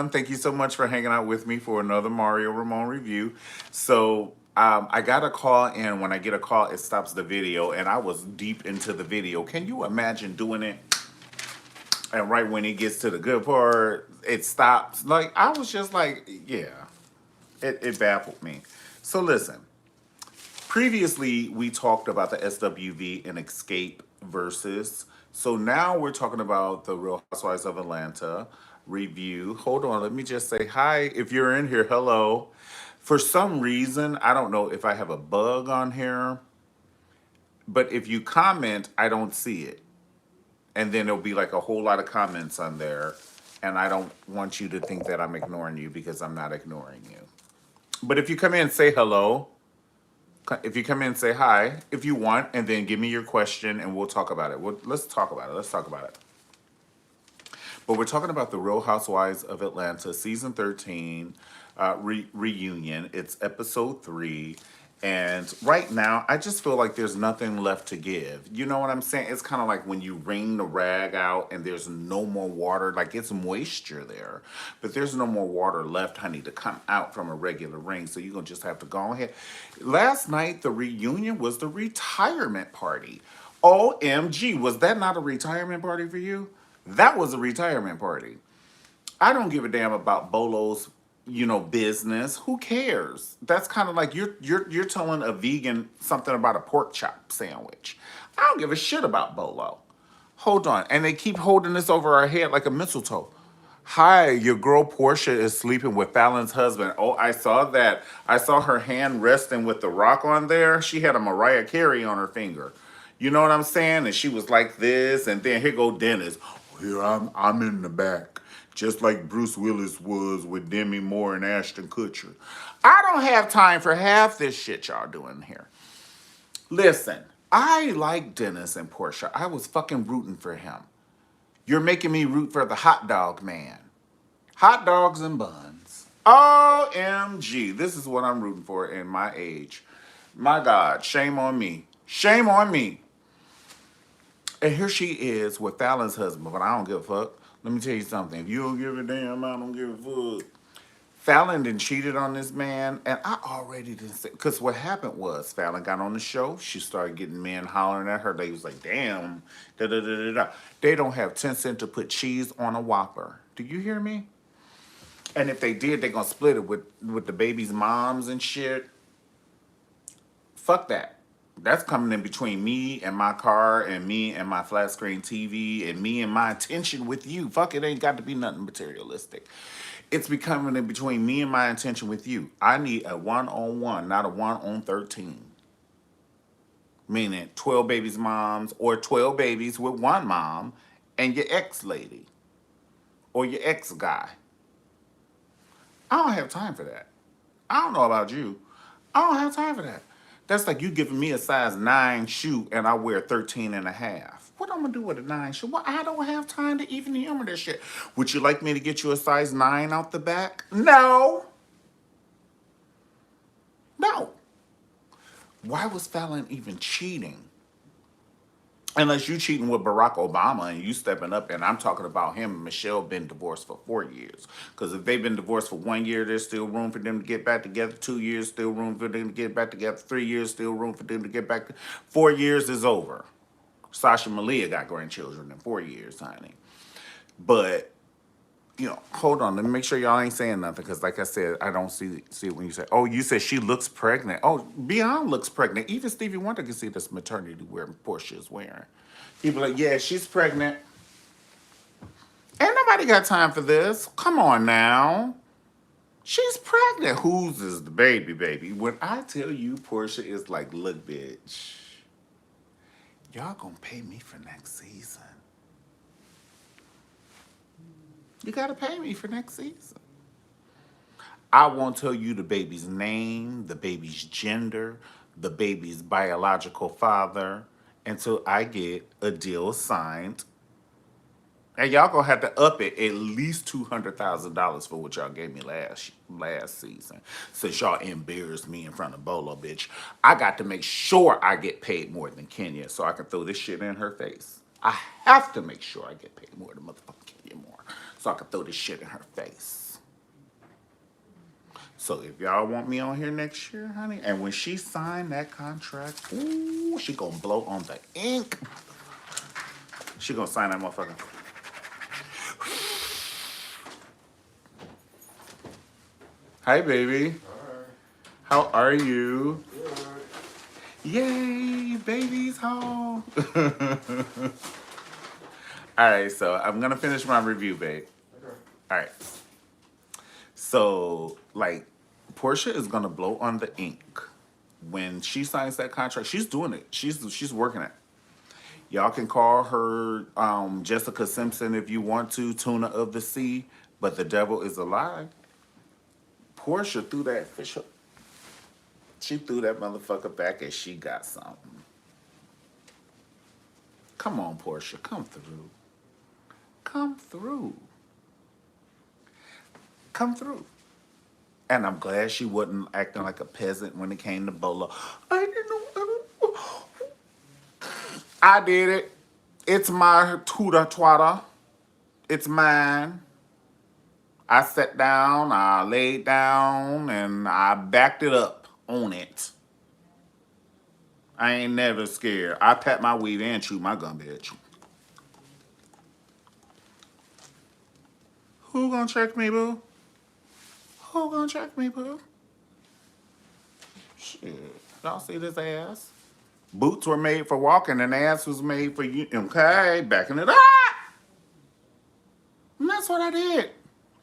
everyone. Thank you so much for hanging out with me for another Mario Ramon review. I got a call in. When I get a call, it stops the video, and I was deep into the video. Can you imagine doing it? And right when it gets to the good part, it stops. Like, I was just like, yeah, it baffled me. So, listen, previously we talked about the SWV and Escape versus. So now we're talking about the Real Housewives of Atlanta review. Hold on, let me just say hi. If you're in here, hello. For some reason, I don't know if I have a bug on here, but if you comment, I don't see it. And then there'll be like a whole lot of comments on there. And I don't want you to think that I'm ignoring you because I'm not ignoring you. But if you come in, say hello. If you come in, say hi if you want, and then give me your question and we'll talk about it. Let's talk about it. Let's talk about it. But we're talking about the Real Housewives of Atlanta, season 13 reunion. It's episode 3. And right now, I just feel like there's nothing left to give. You know what I'm saying? It's kind of like when you wring the rag out and there's no more water, like it's moisture there, but there's no more water left, honey, to come out from a regular ring. So you're going to just have to go ahead. Last night, the reunion was the retirement party. OMG, was that not a retirement party for you? That was a retirement party. I don't give a damn about Bolo's, business. Who cares? That's kind of like you're telling a vegan something about a pork chop sandwich. I don't give a shit about Bolo. Hold on. And they keep holding this over our head like a mistletoe. Hi, your girl Portia is sleeping with Fallon's husband. Oh, I saw that. I saw her hand resting with the rock on there. She had a Mariah Carey on her finger. You know what I'm saying? And she was like this, and then here go Dennis. Here I'm in the back, just like Bruce Willis was with Demi Moore and Ashton Kutcher. I don't have time for half this shit y'all doing here. Listen, I like Dennis and Portia. I was fucking rooting for him. You're making me root for the hot dog man. Hot dogs and buns. OMG. This is what I'm rooting for in my age. My God, shame on me. Shame on me. And here she is with Fallon's husband, but I don't give a fuck. Let me tell you something. If you don't give a damn, I don't give a fuck. Fallon done cheated on this man, and I already didn't say, because what happened was Fallon got on the show, she started getting men hollering at her. They was like, damn, da da da da da. They don't have 10 cents to put cheese on a Whopper. Do you hear me? And if they did, they're going to split it with the baby's moms and shit. Fuck that. That's coming in between me and my car and me and my flat screen TV and me and my attention with you. Fuck, it ain't got to be nothing materialistic. It's becoming in between me and my attention with you. I need a one-on-one, not a one-on-13. Meaning 12 babies' moms or 12 babies with one mom and your ex-lady or your ex-guy. I don't have time for that. I don't know about you. I don't have time for that. That's like you giving me a size 9 shoe and I wear 13 and a half. What I'm going to do with a 9 shoe? Well, I don't have time to even humor this shit. Would you like me to get you a size 9 out the back? No. No. Why was Fallon even cheating? Unless you cheating with Barack Obama and you stepping up, and I'm talking about him and Michelle been divorced for 4 years. Because if they've been divorced for 1 year, there's still room for them to get back together. 2 years, still room for them to get back together. 3 years, still room for them to get back. 4 years is over. Sasha Malia got grandchildren in 4 years, honey. But, hold on. Let me make sure y'all ain't saying nothing. Because like I said, I don't see it when you say, oh, you said she looks pregnant. Oh, Beyond looks pregnant. Even Stevie Wonder can see this maternity wear Portia is wearing. People like, yeah, she's pregnant. Ain't nobody got time for this. Come on now. She's pregnant. Whose is the baby? When I tell you Portia is like, look, bitch, y'all gonna pay me for next season. You gotta pay me for next season. I won't tell you the baby's name, the baby's gender, the baby's biological father until I get a deal signed. And y'all gonna have to up it at least $200,000 for what y'all gave me last season. Since y'all embarrassed me in front of Bolo, bitch. I got to make sure I get paid more than Kenya so I can throw this shit in her face. I have to make sure I get paid more than motherfucking Kenya Moore so I can throw this shit in her face. So if y'all want me on here next year, honey, and when she signed that contract, ooh, she gonna blow on the ink. She gonna sign that motherfucker. Hi, baby. Alright. How are you? Good. Yay, baby's home. All right, so I'm gonna finish my review, babe. Okay. All right. So, like, Portia is gonna blow on the ink when she signs that contract. She's doing it. She's working it. Y'all can call her Jessica Simpson if you want to, Tuna of the Sea, but the devil is alive. Portia threw that fish up. She threw that motherfucker back and she got something. Come on, Portia, come through. Come through. Come through. And I'm glad she wasn't acting like a peasant when it came to Bolo. I didn't know. I did it. It's my tutor twatter. It's mine. I sat down, I laid down, and I backed it up on it. I ain't never scared. I pat my weed and chew my gum, bitch. Who gonna check me, boo? Who gonna check me, boo? Shit. Y'all see this ass? Boots were made for walking and ass was made for you. Okay, backing it up. And that's what I did.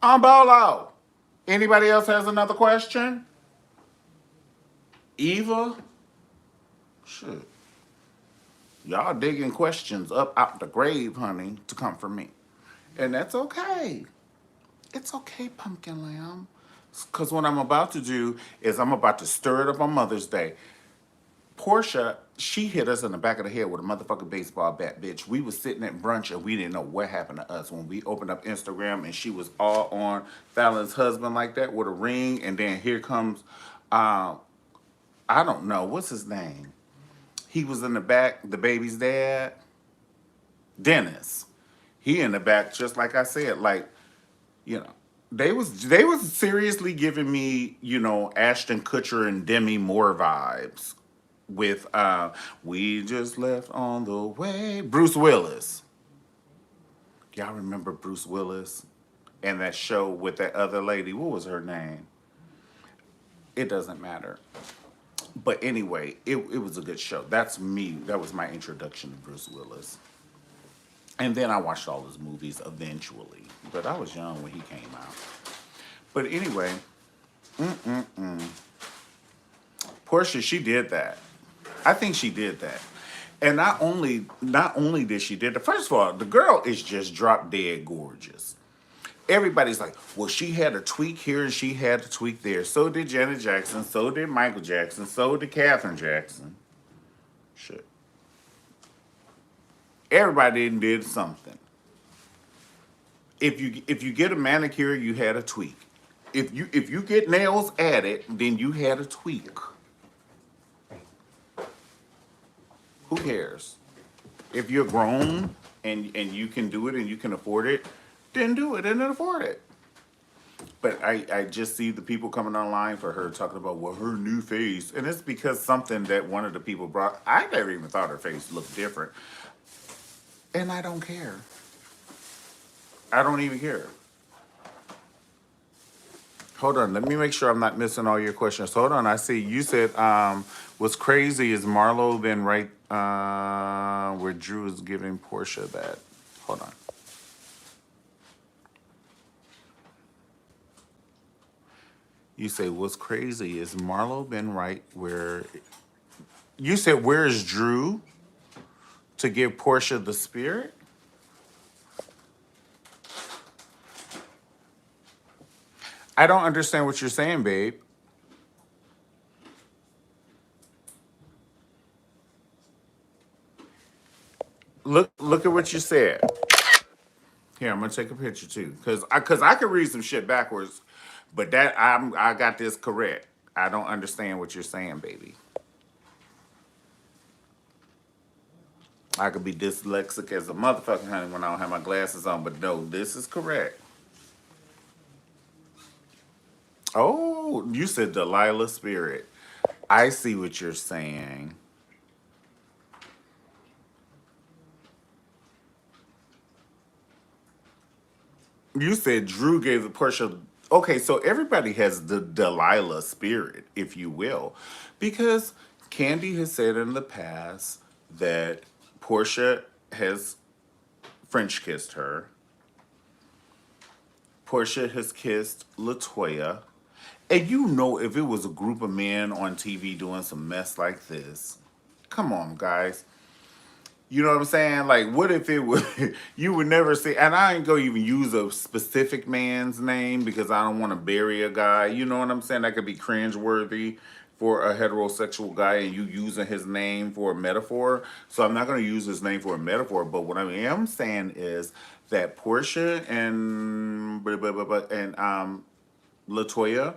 I'm Bolo. Anybody else has another question? Eva? Shit. Y'all digging questions up out the grave, honey, to come from me. And that's okay. It's okay, pumpkin lamb. Because what I'm about to do is I'm about to stir it up on Mother's Day. Portia, she hit us in the back of the head with a motherfucking baseball bat, bitch. We was sitting at brunch and we didn't know what happened to us when we opened up Instagram and she was all on Fallon's husband like that with a ring. And then here comes, I don't know, what's his name? He was in the back, the baby's dad, Dennis. He in the back, just like I said, like, you know, they was seriously giving me, you know, Ashton Kutcher and Demi Moore vibes with We Just Left on the Way. Bruce Willis. Y'all remember Bruce Willis and that show with that other lady? What was her name? It doesn't matter. But anyway, it was a good show. That's me. That was my introduction to Bruce Willis. And then I watched all his movies eventually. But I was young when he came out. But anyway, Portia, she did that. I think she did that. And not only did she did that, first of all, the girl is just drop dead gorgeous. Everybody's like, well, she had a tweak here and she had a tweak there. So did Janet Jackson. So did Michael Jackson. So did Katherine Jackson. Shit. Everybody did something. If you get a manicure, you had a tweak. If you get nails added, then you had a tweak. Who cares? If you're grown and you can do it and you can afford it, then do it and then afford it. But I just see the people coming online for her talking about, well, her new face. And it's because something that one of the people brought. I never even thought her face looked different. And I don't care. I don't even care. Hold on, let me make sure I'm not missing all your questions. Hold on, I see you said, what's crazy is Marlo been right where Drew is giving Portia that. Hold on. You say, what's crazy is Marlo been right where, you said, where's Drew to give Portia the spirit? I don't understand what you're saying, babe. Look at what you said. Here, I'm gonna take a picture too, cause I can read some shit backwards, but that I got this correct. I don't understand what you're saying, baby. I could be dyslexic as a motherfucking honey when I don't have my glasses on, but no, this is correct. Oh, you said Delilah Spirit. I see what you're saying. You said Drew gave the Portia. Okay, so everybody has the Delilah spirit, if you will, because Candy has said in the past that Portia has French kissed her. Portia has kissed Latoya. And you know, if it was a group of men on TV doing some mess like this, come on, guys. You know what I'm saying? Like, what if it would, you would never see, and I ain't gonna even use a specific man's name because I don't want to bury a guy. You know what I'm saying? That could be cringeworthy for a heterosexual guy and you using his name for a metaphor. So I'm not gonna use his name for a metaphor, but what I am saying is that Portia and Latoya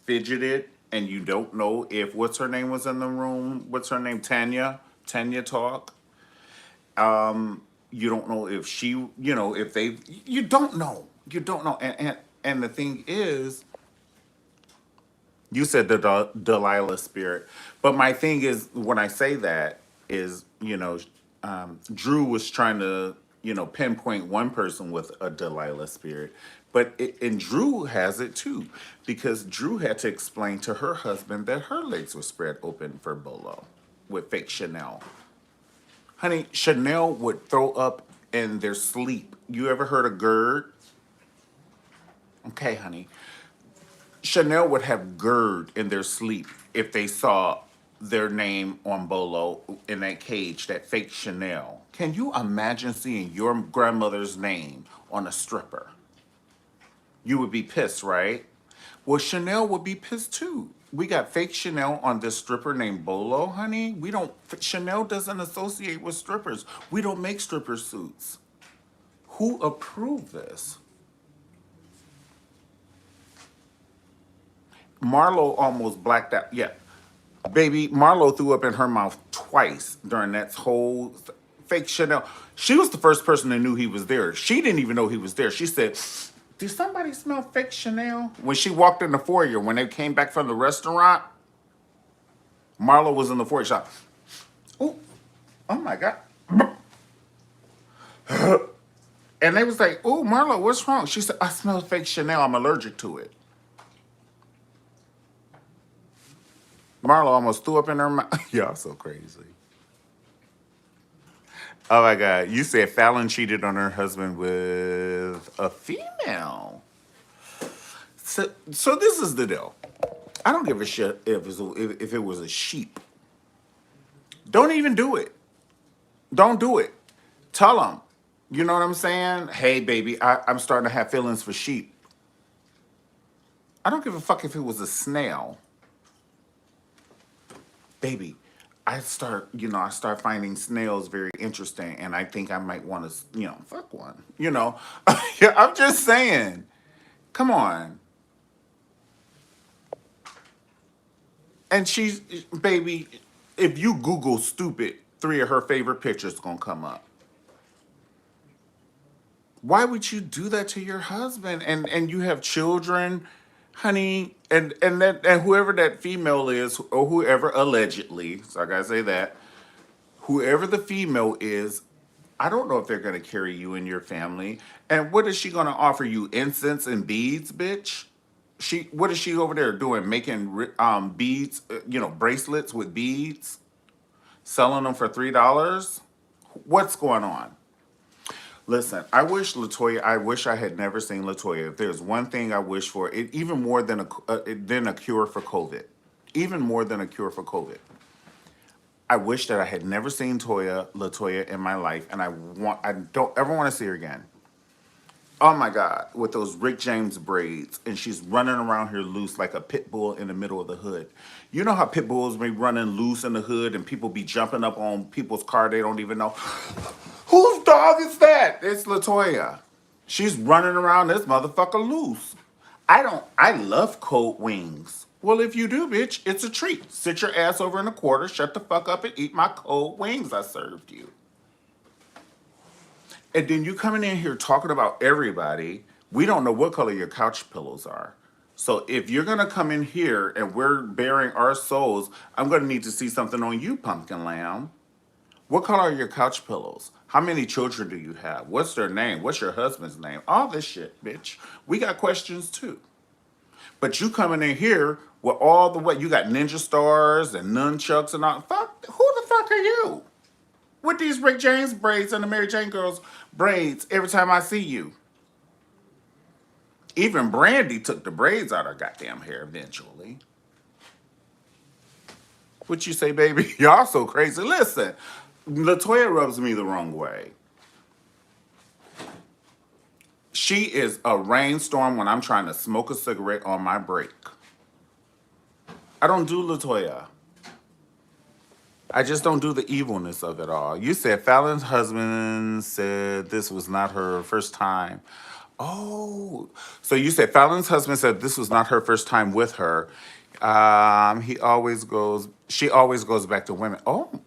fidgeted and you don't know if what's her name was in the room. What's her name? Tanya talk. You don't know if she, if they, you don't know. You don't know. And the thing is, you said the Delilah spirit. But my thing is, when I say that, is, Drew was trying to, pinpoint one person with a Delilah spirit. And Drew has it too, because Drew had to explain to her husband that her legs were spread open for Bolo with fake Chanel. Honey, Chanel would throw up in their sleep. You ever heard of GERD? Okay, honey. Chanel would have GERD in their sleep if they saw their name on Bolo in that cage, that fake Chanel. Can you imagine seeing your grandmother's name on a stripper? You would be pissed, right? Well, Chanel would be pissed too. We got fake Chanel on this stripper named Bolo, honey. We don't, Chanel doesn't associate with strippers. We don't make stripper suits. Who approved this? Marlo almost blacked out. Yeah. Baby, Marlo threw up in her mouth twice during that whole fake Chanel. She was the first person that knew he was there. She didn't even know he was there. She said, "Did somebody smell fake Chanel?" When she walked in the foyer, when they came back from the restaurant, Marlo was in the foyer shop. Oh, oh my God. And they was like, "Oh, Marlo, what's wrong?" She said, "I smell fake Chanel. I'm allergic to it." Marlo almost threw up in her mouth. Y'all so crazy. Oh my God. You said Fallon cheated on her husband with a female. So this is the deal. I don't give a shit if it was a sheep. Don't even do it. Don't do it. Tell them. You know what I'm saying? Hey, baby, I'm starting to have feelings for sheep. I don't give a fuck if it was a snail. Baby, I start finding snails very interesting, and I think I might want to, fuck one. Yeah, I'm just saying. Come on. And baby, if you Google stupid, three of her favorite pictures gonna come up. Why would you do that to your husband? And you have children, honey, and whoever that female is, or whoever allegedly, so I gotta say that, whoever the female is, I don't know if they're gonna carry you in your family. And what is she gonna offer you? Incense and beads, bitch? What is she over there doing? Making beads, bracelets with beads, selling them for $3? What's going on? Listen, I wish I had never seen Latoya. If there's one thing I wish for, it even more than a cure for COVID, even more than a cure for COVID. I wish that I had never seen Latoya in my life, and I don't ever want to see her again. Oh my God, with those Rick James braids, and she's running around here loose like a pit bull in the middle of the hood. You know how pit bulls be running loose in the hood, and people be jumping up on people's car they don't even know. Whose dog is that? It's Latoya. She's running around this motherfucker loose. I love cold wings. Well, if you do, bitch, it's a treat. Sit your ass over in a quarter, shut the fuck up, and eat my cold wings I served you. And then you coming in here talking about everybody. We don't know what color your couch pillows are. So if you're gonna come in here and we're bearing our souls, I'm gonna need to see something on you, pumpkin lamb. What color are your couch pillows? How many children do you have? What's their name? What's your husband's name? All this shit, bitch. We got questions too. But you coming in here with all the what? You got ninja stars and nunchucks and all. Fuck, who the fuck are you? With these Rick James braids and the Mary Jane girls braids every time I see you. Even Brandy took the braids out of her goddamn hair eventually. What you say, baby? Y'all so crazy. Listen, Latoya rubs me the wrong way. She is a rainstorm when I'm trying to smoke a cigarette on my break. I don't do Latoya. I just don't do the evilness of it all. You said Fallon's husband said this was not her first time. Oh, so you said Fallon's husband said this was not her first time with her. She always goes back to women. Oh,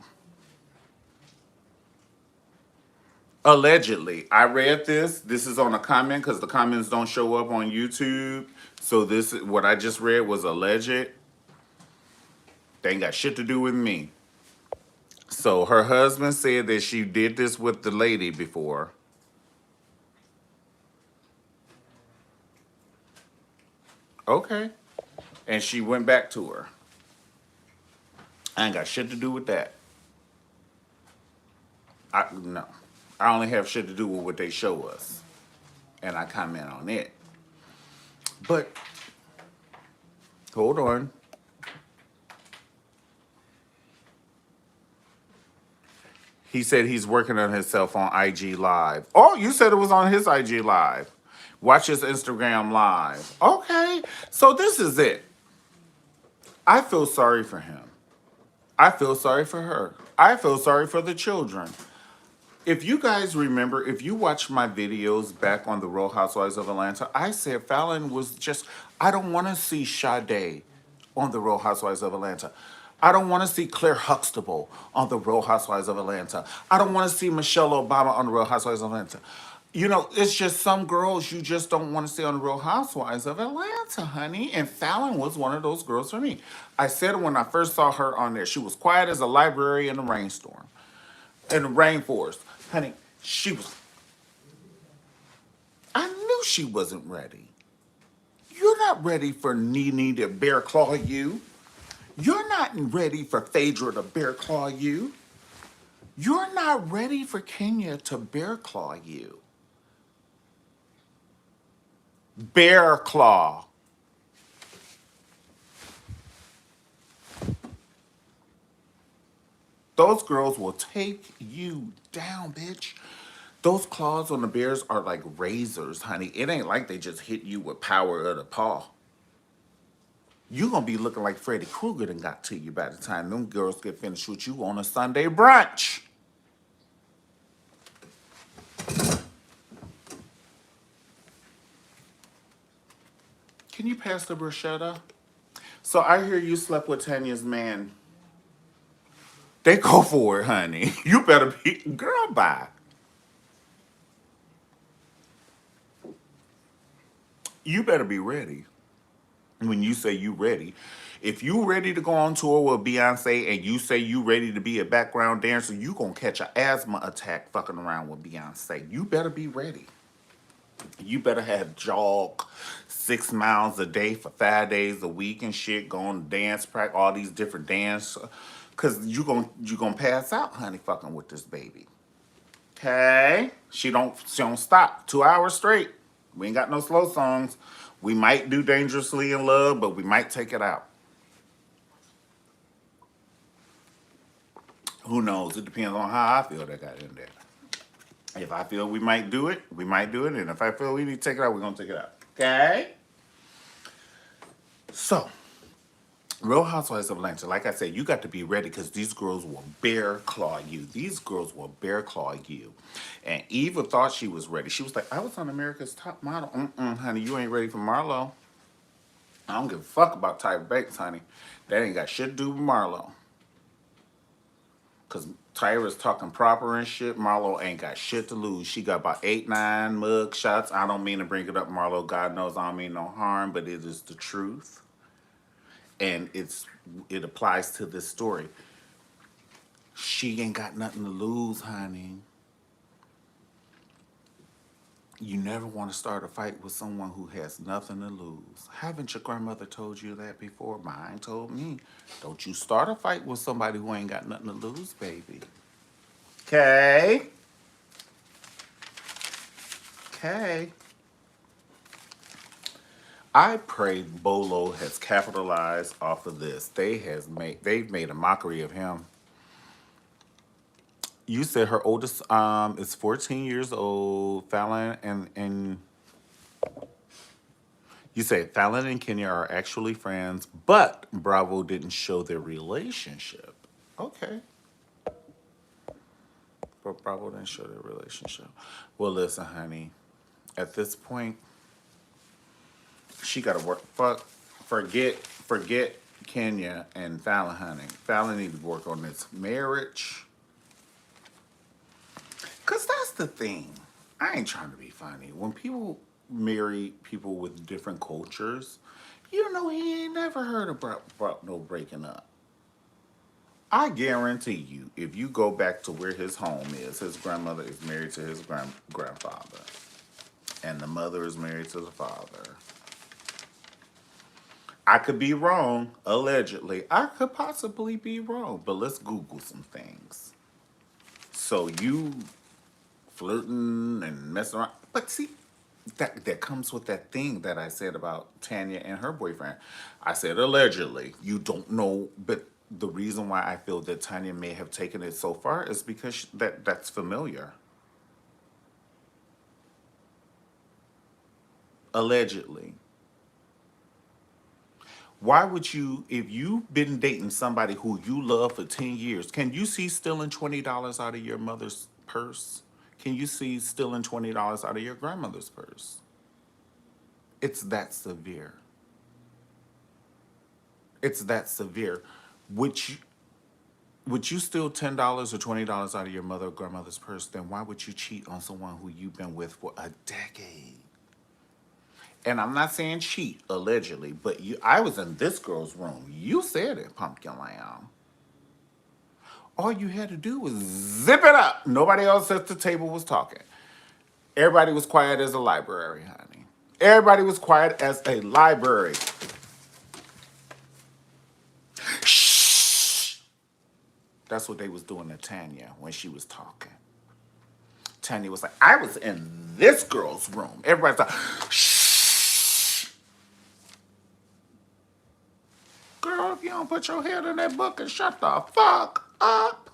allegedly. I read this. This is on a comment because the comments don't show up on YouTube. So this, what I just read was alleged. They ain't got shit to do with me. So her husband said that she did this with the lady before. Okay. And she went back to her. I ain't got shit to do with that. No. I only have shit to do with what they show us. And I comment on it. But hold on. He said he's working on himself on IG Live. Oh, you said it was on his IG Live. Watch his Instagram Live. Okay. So this is it. I feel sorry for him. I feel sorry for her. I feel sorry for the children. If you guys remember, if you watch my videos back on the Real Housewives of Atlanta, I said Fallon was just, I don't want to see Sade on the Real Housewives of Atlanta. I don't want to see Claire Huxtable on the Real Housewives of Atlanta. I don't want to see Michelle Obama on the Real Housewives of Atlanta. You know, it's just some girls you just don't want to see on the Real Housewives of Atlanta, honey. And Fallon was one of those girls for me. I said when I first saw her on there, she was quiet as a library in the rainstorm, in the rainforest. Honey, she was, I knew she wasn't ready. You're not ready for Nene to bear claw you. You're not ready for Phaedra to bear claw you. You're not ready for Kenya to bear claw you. Bear claw. Those girls will take you down, bitch. Those claws on the bears are like razors, honey. It ain't like they just hit you with power of the paw. You gonna be looking like Freddy Krueger done got to you by the time them girls get finished with you on a Sunday brunch. Can you pass the bruschetta? So I hear you slept with Tanya's man. They go for it, honey. You better be, girl, bye. You better be ready. When you say you ready, if you ready to go on tour with Beyonce and you say you ready to be a background dancer, you gonna catch an asthma attack fucking around with Beyonce. You better be ready. You better have jog 6 miles a day for 5 days a week and shit, going to dance practice, all these different dance, cause you gonna pass out, honey, fucking with this baby. Okay, she don't stop 2 hours straight. We ain't got no slow songs. We might do Dangerously in Love, but we might take it out. Who knows? It depends on how I feel that got in there. If I feel we might do it, we might do it. And if I feel we need to take it out, we're going to take it out. Okay? So, Real Housewives of Atlanta, like I said, you got to be ready because these girls will bear claw you. These girls will bear claw you. And Eva thought she was ready. She was like, I was on America's Top Model. Honey, you ain't ready for Marlo. I don't give a fuck about Tyra Banks, honey. That ain't got shit to do with Marlo. Because Tyra's talking proper and shit. Marlo ain't got shit to lose. She got about 8, 9 mug shots. I don't mean to bring it up, Marlo. God knows I don't mean no harm, but it is the truth. And it applies to this story. She ain't got nothing to lose, honey. You never want to start a fight with someone who has nothing to lose. Haven't your grandmother told you that before? Mine told me. Don't you start a fight with somebody who ain't got nothing to lose, baby. Okay? Okay. I pray Bolo has capitalized off of this. They've made a mockery of him. You said her oldest is 14 years old. Fallon and you say Fallon and Kenya are actually friends, but Bravo didn't show their relationship. Okay. But Bravo didn't show their relationship. Well, listen, honey. At this point, she gotta work. Forget Kenya and Fallon, honey. Fallon need to work on this marriage. Cause that's the thing. I ain't trying to be funny. When people marry people with different cultures, you know he ain't never heard about no breaking up. I guarantee you, if you go back to where his home is, his grandmother is married to his grandfather, and the mother is married to the father. I could be wrong, allegedly. I could possibly be wrong, but let's Google some things. So you flirting and messing around, but see, that comes with that thing that I said about Tanya and her boyfriend. I said allegedly. You don't know, but the reason why I feel that Tanya may have taken it so far is because that's familiar. Allegedly. Why would you, if you've been dating somebody who you love for 10 years, can you see stealing $20 out of your mother's purse? Can you see stealing $20 out of your grandmother's purse? It's that severe. It's that severe. Would you, would you steal $10 or $20 out of your mother or grandmother's purse? Then why would you cheat on someone who you've been with for a decade? And I'm not saying cheat, allegedly, but I was in this girl's room. You said it, Pumpkin Lamb. All you had to do was zip it up. Nobody else at the table was talking. Everybody was quiet as a library, honey. Everybody was quiet as a library. Shh. That's what they was doing to Tanya when she was talking. Tanya was like, I was in this girl's room. Everybody's like, shh. Girl, if you don't put your head in that book and shut the fuck up.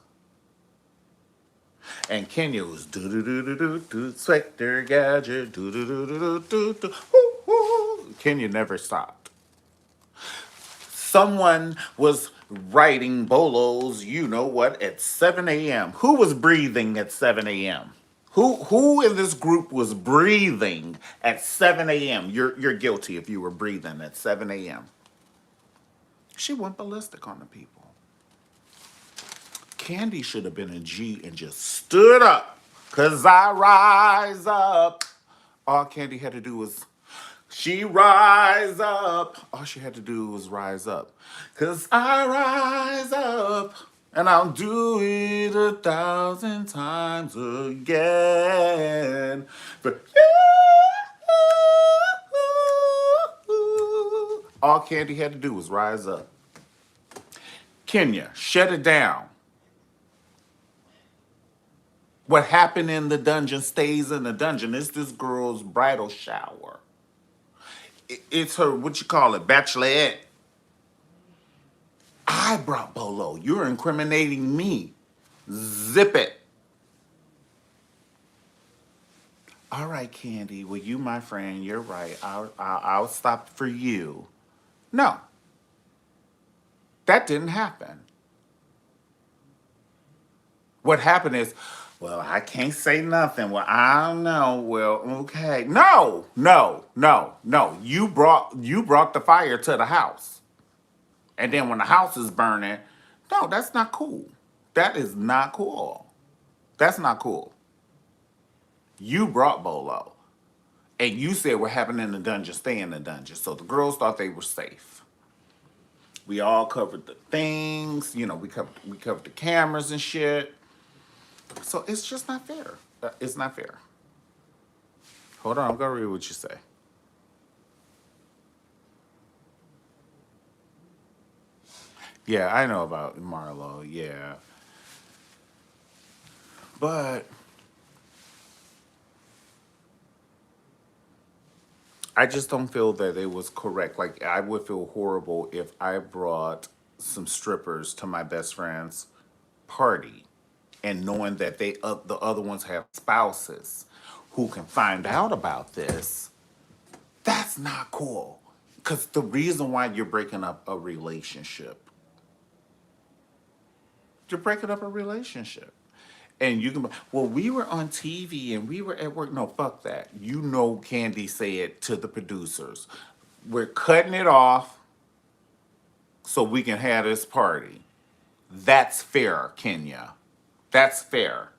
And Kenya was do do do do do do Spectre Gadget do do do do do do do. Kenya never stopped. Someone was writing bolos, you know what, at 7 a.m. Who was breathing at 7 a.m.? Who in this group was breathing at 7 a.m.? You're guilty if you were breathing at 7 a.m. She went ballistic on the people. Candy should have been a G and just stood up. Cause I rise up. All Candy had to do was she rise up. All she had to do was rise up. Cause I rise up. And I'll do it 1,000 times again. For you. All Candy had to do was rise up. Kenya, shut it down. What happened in the dungeon stays in the dungeon. It's this girl's bridal shower. It's her, what you call it, bachelorette. I brought Bolo. You're incriminating me. Zip it. All right, Candy. Well, you, my friend, you're right. I'll stop for you. No. That didn't happen. What happened is, well, I can't say nothing. Well, I don't know. Well, okay. No. You brought the fire to the house. And then when the house is burning, no, that's not cool. That is not cool. That's not cool. You brought Bolo. And you said what happened in the dungeon, stay in the dungeon. So the girls thought they were safe. We all covered the things, we covered the cameras and shit. So it's just not fair. It's not fair. Hold on, I'm gonna read what you say. Yeah, I know about Marlo, yeah. But I just don't feel that it was correct. Like I would feel horrible if I brought some strippers to my best friend's party and knowing that the other ones have spouses who can find out about this. That's not cool. Because the reason why you're breaking up a relationship, you're breaking up a relationship. And you can, well, we were on TV and we were at work. No, fuck that. You know, Candy said to the producers, we're cutting it off so we can have this party. That's fair, Kenya. That's fair.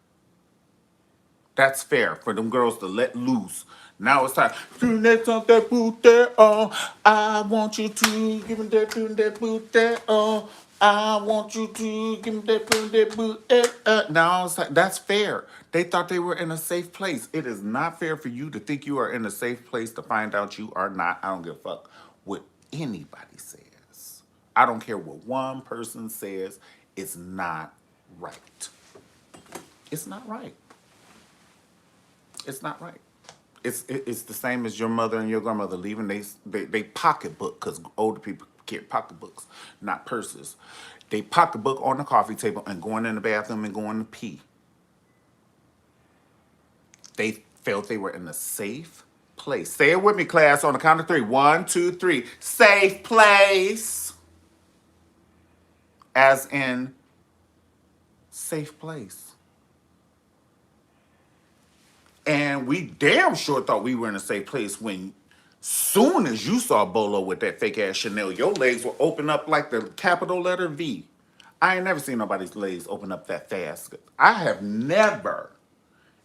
That's fair for them girls to let loose. Now it's time. Do that on that boot there, oh. I want you to give me that boot there, oh. I want you to give me that boot there. Now it's like, that's fair. They thought they were in a safe place. It is not fair for you to think you are in a safe place to find out you are not. I don't give a fuck what anybody says. I don't care what one person says. It's not right. It's not right. It's not right. It's the same as your mother and your grandmother leaving they pocketbook because older people carry pocketbooks, not purses. They pocketbook on the coffee table and going in the bathroom and going to pee. They felt they were in a safe place. Say it with me, class, on the count of three. 1, 2, 3. Safe place. As in safe place. And we damn sure thought we were in a safe place when soon as you saw Bolo with that fake ass Chanel, your legs were open up like the capital letter V. I ain't never seen nobody's legs open up that fast. I have never.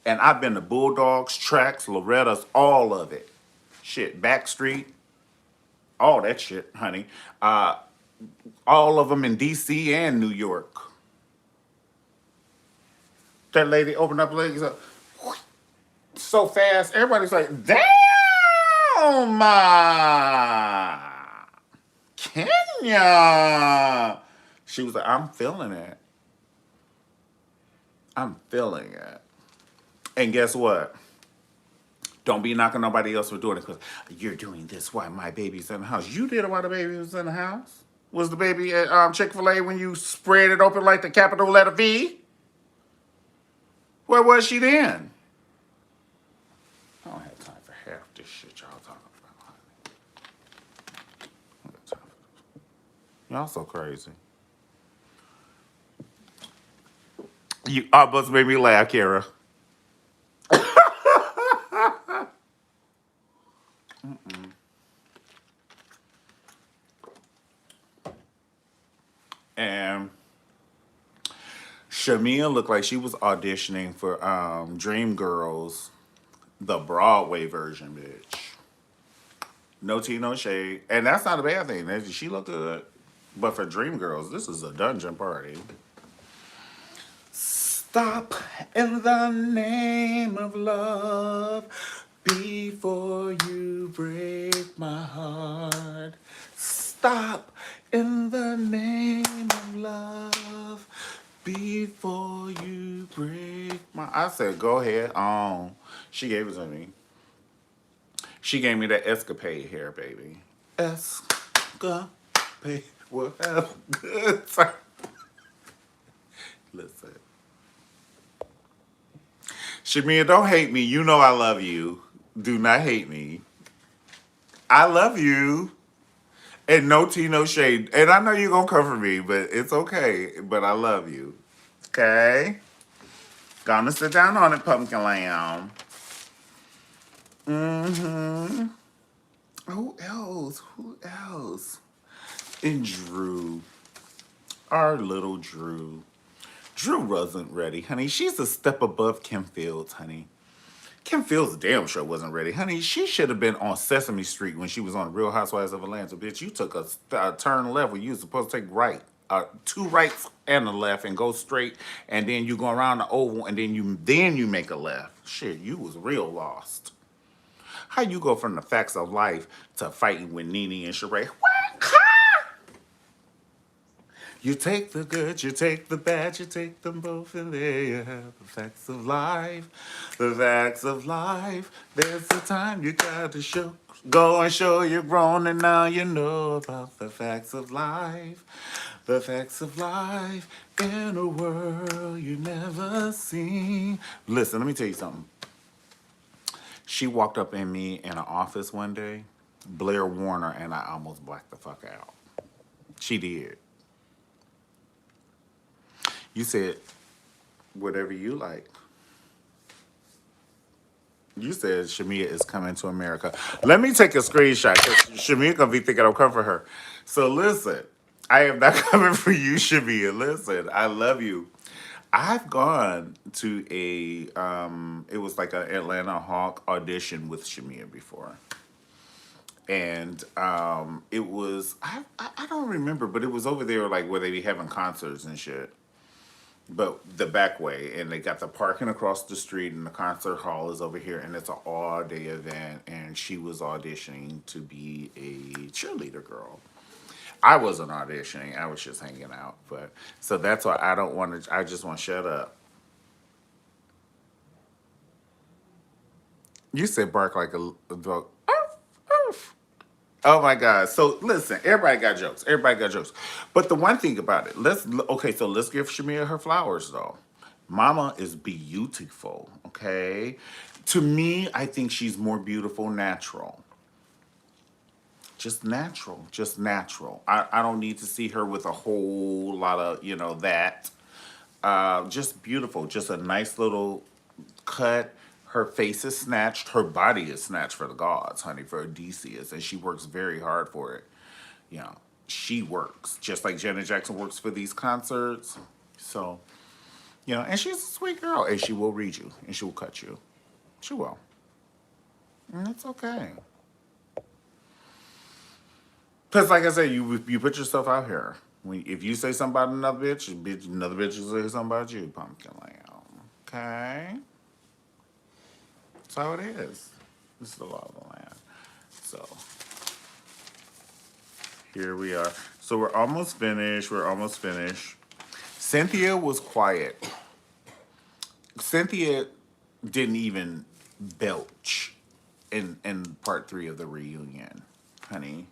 And I've been to Bulldogs, Tracks, Loretta's, all of it. Shit, Backstreet, all that shit, honey. All of them in DC and New York. That lady opened up her legs up so fast, everybody's like, damn, Kenya. She was like, I'm feeling it. I'm feeling it. And guess what? Don't be knocking nobody else for doing it because you're doing this while my baby's in the house. You did it while the baby was in the house. Was the baby at Chick-fil-A when you spread it open like the capital letter V? Where was she then? I don't have time for half this shit y'all talking about. I don't got time for this. Y'all so crazy. You almost made me laugh, Kara. And Shamia looked like she was auditioning for Dreamgirls, the Broadway version, bitch. No tea, no shade. And that's not a bad thing. She looked good. But for Dreamgirls, this is a dungeon party. Stop in the name of love before you break my heart. Stop in the name of love before you break my. I said, go ahead on. She gave it to me. She gave me that escapade hair, baby. Escapade. We'll have a good time. Listen. Shamia, don't hate me. You know I love you. Do not hate me. I love you. And no tea, no shade. And I know you're going to cover me, but it's okay. But I love you. Okay? Gonna sit down on it, pumpkin lamb. Mm-hmm. Who else? Who else? And Drew. Our little Drew. Drew wasn't ready, honey. She's a step above Kim Fields, honey. Kim Fields damn sure wasn't ready, honey. She should have been on Sesame Street when she was on Real Housewives of Atlanta. Bitch, you took a turn left when you was supposed to take right. Two rights and a left and go straight, and then you go around the oval, and then you make a left. Shit, you was real lost. How you go from the facts of life to fighting with Nene and Sheree? What? You take the good, you take the bad, you take them both, and there you have the facts of life. The facts of life. There's the time you got to show. Go and show you're grown, and now you know about the facts of life. The facts of life in a world you never seen. Listen, let me tell you something. She walked up in me in an office one day, Blair Warner, and I almost blacked the fuck out. She did. You said, whatever you like. You said Shamia is coming to America. Let me take a screenshot because Shamia gonna be thinking I'm coming for her. So listen, I am not coming for you, Shamia. Listen, I love you. I've gone to it was like an Atlanta Hawk audition with Shamia before. And it was, I don't remember, but it was over there like where they be having concerts and shit. But the back way, and they got the parking across the street, and the concert hall is over here, and it's an all-day event, and she was auditioning to be a cheerleader girl. I wasn't auditioning, I was just hanging out, but, so that's why I don't want to, I just want to shut up. You said bark like a dog. Arf, arf. Oh my God. So listen, everybody got jokes. Everybody got jokes. But the one thing about it, okay, so let's give Shamia her flowers though. Mama is beautiful, okay? To me, I think she's more beautiful natural. Just natural. Just natural. I don't need to see her with a whole lot of, that. Just beautiful. Just a nice little cut. Her face is snatched. Her body is snatched for the gods, honey, for Odysseus. And she works very hard for it. She works. Just like Janet Jackson works for these concerts. So, and she's a sweet girl. And she will read you. And she will cut you. She will. And it's okay. Because like I said, you put yourself out here. If you say something about another bitch, another bitch will say something about you, pumpkin lamb. Okay? That's how it is. This is the law of the land. So, here we are. So we're almost finished. We're almost finished. Cynthia was quiet. Cynthia didn't even belch in part 3 of the reunion, honey.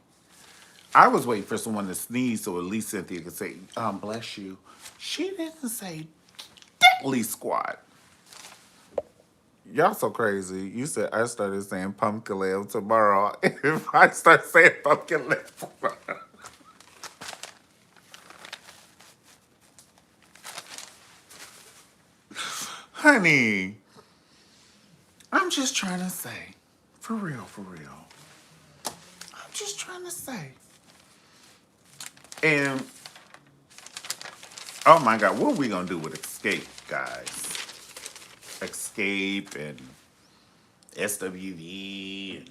I was waiting for someone to sneeze so at least Cynthia could say, bless you. She didn't say diddly squat. Y'all so crazy. You said I started saying pumpkin lamb tomorrow. If I start saying pumpkin lamb tomorrow. Honey, I'm just trying to say, for real, for real. I'm just trying to say. And, oh my God, what are we going to do with Escape, guys? Escape and SWV and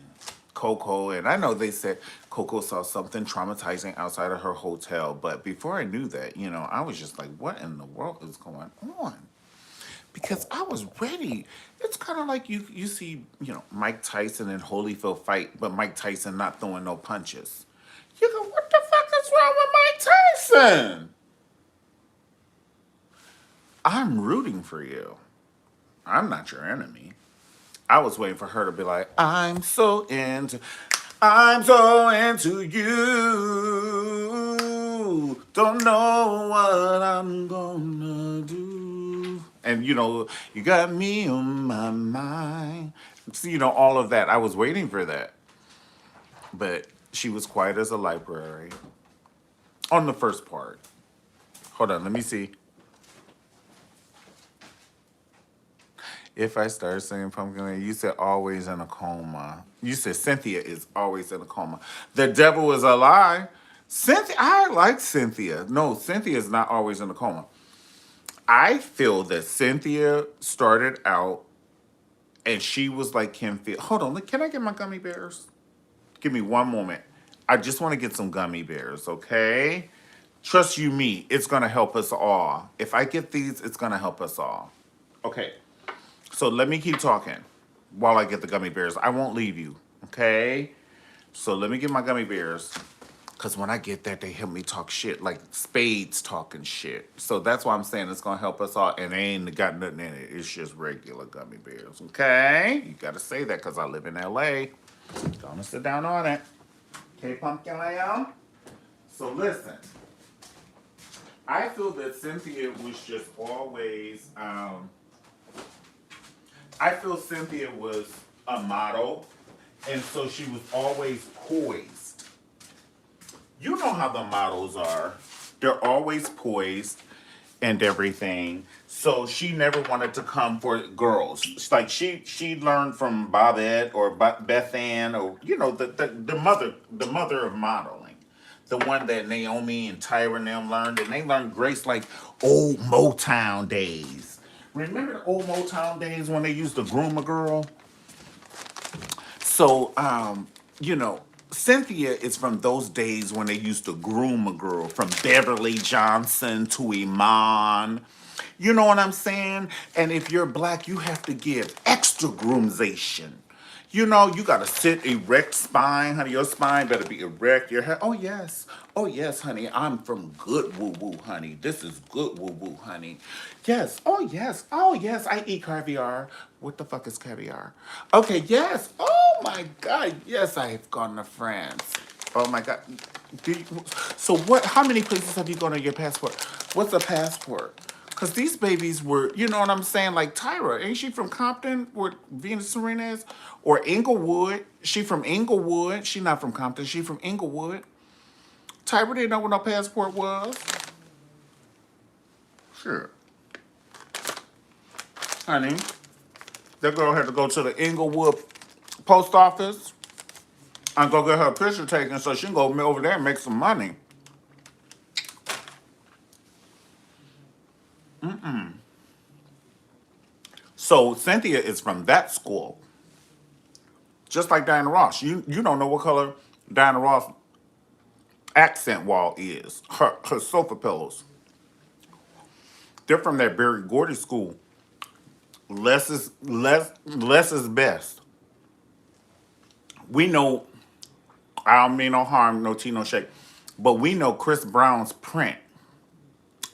Coco. And I know they said Coco saw something traumatizing outside of her hotel. But before I knew that, I was just like, what in the world is going on? Because I was ready. It's kind of like you see, Mike Tyson and Holyfield fight, but Mike Tyson not throwing no punches. You go, what the fuck is wrong with Mike Tyson? I'm rooting for you. I'm not your enemy. I was waiting for her to be like, I'm so into you. Don't know what I'm gonna do. And, you got me on my mind. So, all of that. I was waiting for that. But she was quiet as a library. On the first part. Hold on, let me see. If I start saying pumpkin, you said always in a coma. You said Cynthia is always in a coma. The devil is a lie. I like Cynthia. No, Cynthia is not always in a coma. I feel that Cynthia started out and she was like Kim Field. Hold on, can I get my gummy bears? Give me one moment. I just want to get some gummy bears, okay? Trust you me, it's gonna help us all. If I get these, it's gonna help us all. Okay, so let me keep talking while I get the gummy bears. I won't leave you, okay? So let me get my gummy bears. Because when I get that, they help me talk shit, like Spades talking shit. So that's why I'm saying it's going to help us all. And they ain't got nothing in it. It's just regular gummy bears, okay? You got to say that because I live in L.A. Gonna sit down on it. Okay, Pumpkin Lamb? So listen. I feel that Cynthia was just always, I feel Cynthia was a model. And so she was always poised. You know how the models are. They're always poised and everything. So she never wanted to come for girls. It's like she learned from Bobette or Beth Ann or the mother of modeling. The one that Naomi and Tyra and them learned, and they learned grace like old Motown days. Remember the old Motown days when they used to groom a girl? So, you know, Cynthia is from those days when they used to groom a girl, from Beverly Johnson to Iman. You know what I'm saying? And if you're black, you have to give extra groomsation. You know, you gotta sit erect spine, honey. Your spine better be erect. Your head, oh yes, honey. I'm from good woo woo, honey. This is good woo woo, honey. Oh yes. I eat caviar. What the fuck is caviar? Okay, yes. Oh my God, yes. I have gone to France. Oh my God. Do you, so what? How many places have you gone on your passport? What's a passport? Because these babies were, you know what I'm saying? Like Tyra, ain't she from Compton, where Venus Serena is? Or Inglewood. She from Inglewood. She not from Compton. She from Inglewood. Tyra didn't know what her passport was. Sure. Honey, that girl had to go to the Inglewood post office and go get her picture taken so she can go over there and make some money. So Cynthia is from that school. Just like Diana Ross. You don't know what color Diana Ross accent wall is. Her sofa pillows. They're from that Barry Gordy school. Less is best. We know, I don't mean no harm, no tea, no shake, but we know Chris Brown's print.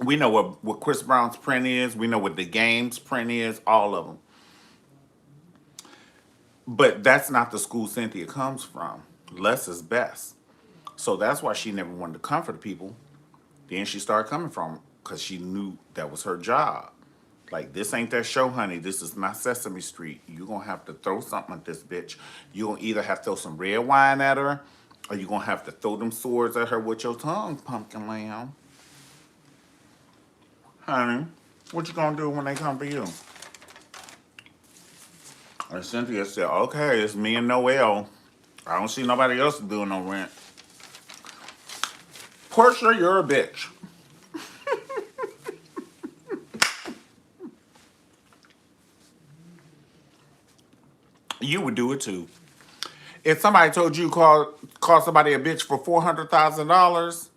We know what Chris Brown's print is. We know what the game's print is. All of them. But that's not the school Cynthia comes from. Less is best. So that's why she never wanted to comfort people. Then she started coming from because she knew that was her job. Like, this ain't that show, honey. This is not Sesame Street. You're going to have to throw something at this bitch. You're going to either have to throw some red wine at her or you're going to have to throw them swords at her with your tongue, Pumpkin Lamb. Honey, what you going to do when they come for you? And Cynthia said, okay, it's me and Noelle. I don't see nobody else doing no rent. Portia, you're a bitch. You would do it too. If somebody told you call somebody a bitch for $400,000,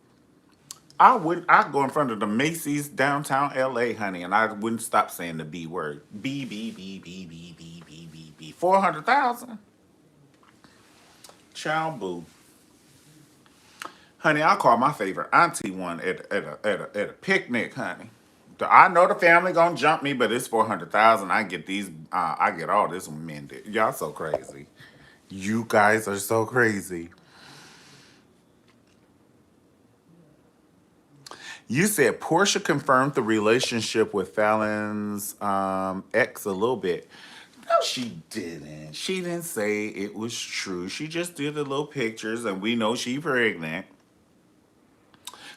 I'd go in front of the Macy's downtown LA, honey, and I wouldn't stop saying the B word. B. 400,000? Child boo. Honey, I'll call my favorite auntie one at a picnic, honey. I know the family gonna jump me, but it's 400,000. I get all this amended. Y'all so crazy. You guys are so crazy. You said Portia confirmed the relationship with Fallon's ex a little bit. No, she didn't. She didn't say it was true. She just did the little pictures, and we know she pregnant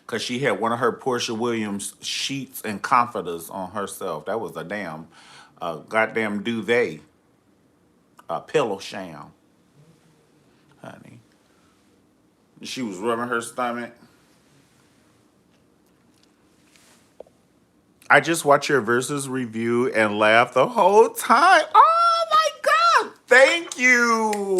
because she had one of her Portia Williams sheets and comforters on herself. That was a damn, goddamn duvet, a pillow sham, honey. She was rubbing her stomach. I just watched your versus review and laughed the whole time. Oh my God. Thank you.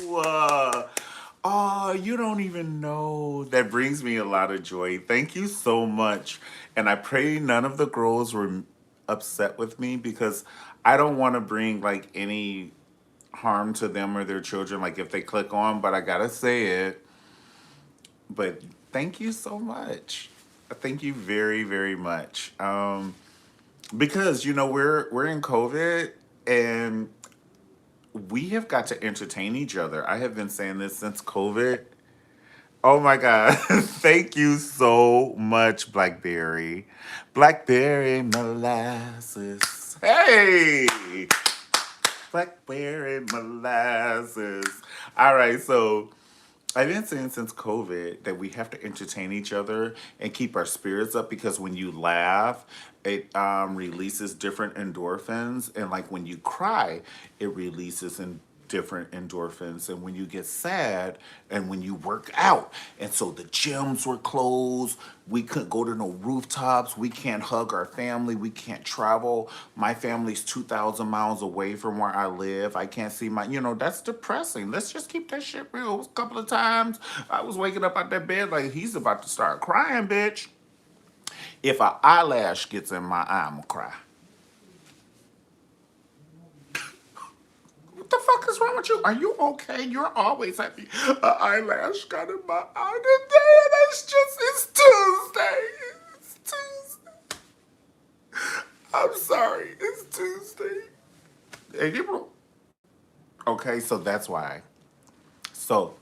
Oh, you don't even know. That brings me a lot of joy. Thank you so much. And I pray none of the girls were upset with me because I don't want to bring like any harm to them or their children, like if they click on, but I gotta say it. But thank you so much. Thank you very, very much. Because we're in COVID and we have got to entertain each other. I have been saying this since COVID. Oh my God. Thank you so much, Blackberry. Blackberry molasses. Hey! Blackberry molasses. All right, so I've been saying since COVID that we have to entertain each other and keep our spirits up because when you laugh, it releases different endorphins. And like when you cry, it releases different endorphins. And when you get sad and when you work out, and so the gyms were closed, we couldn't go to no rooftops, we can't hug our family, we can't travel. My family's 2,000 miles away from where I live. I can't see that's depressing. Let's just keep that shit real. A couple of times I was waking up out that bed like he's about to start crying, bitch. If an eyelash gets in my eye, I'm gonna cry. What the fuck is wrong with you? Are you okay? You're always happy. An eyelash got in my eye today, and it's Tuesday. It's Tuesday. I'm sorry. It's Tuesday. April. Okay, so that's why. So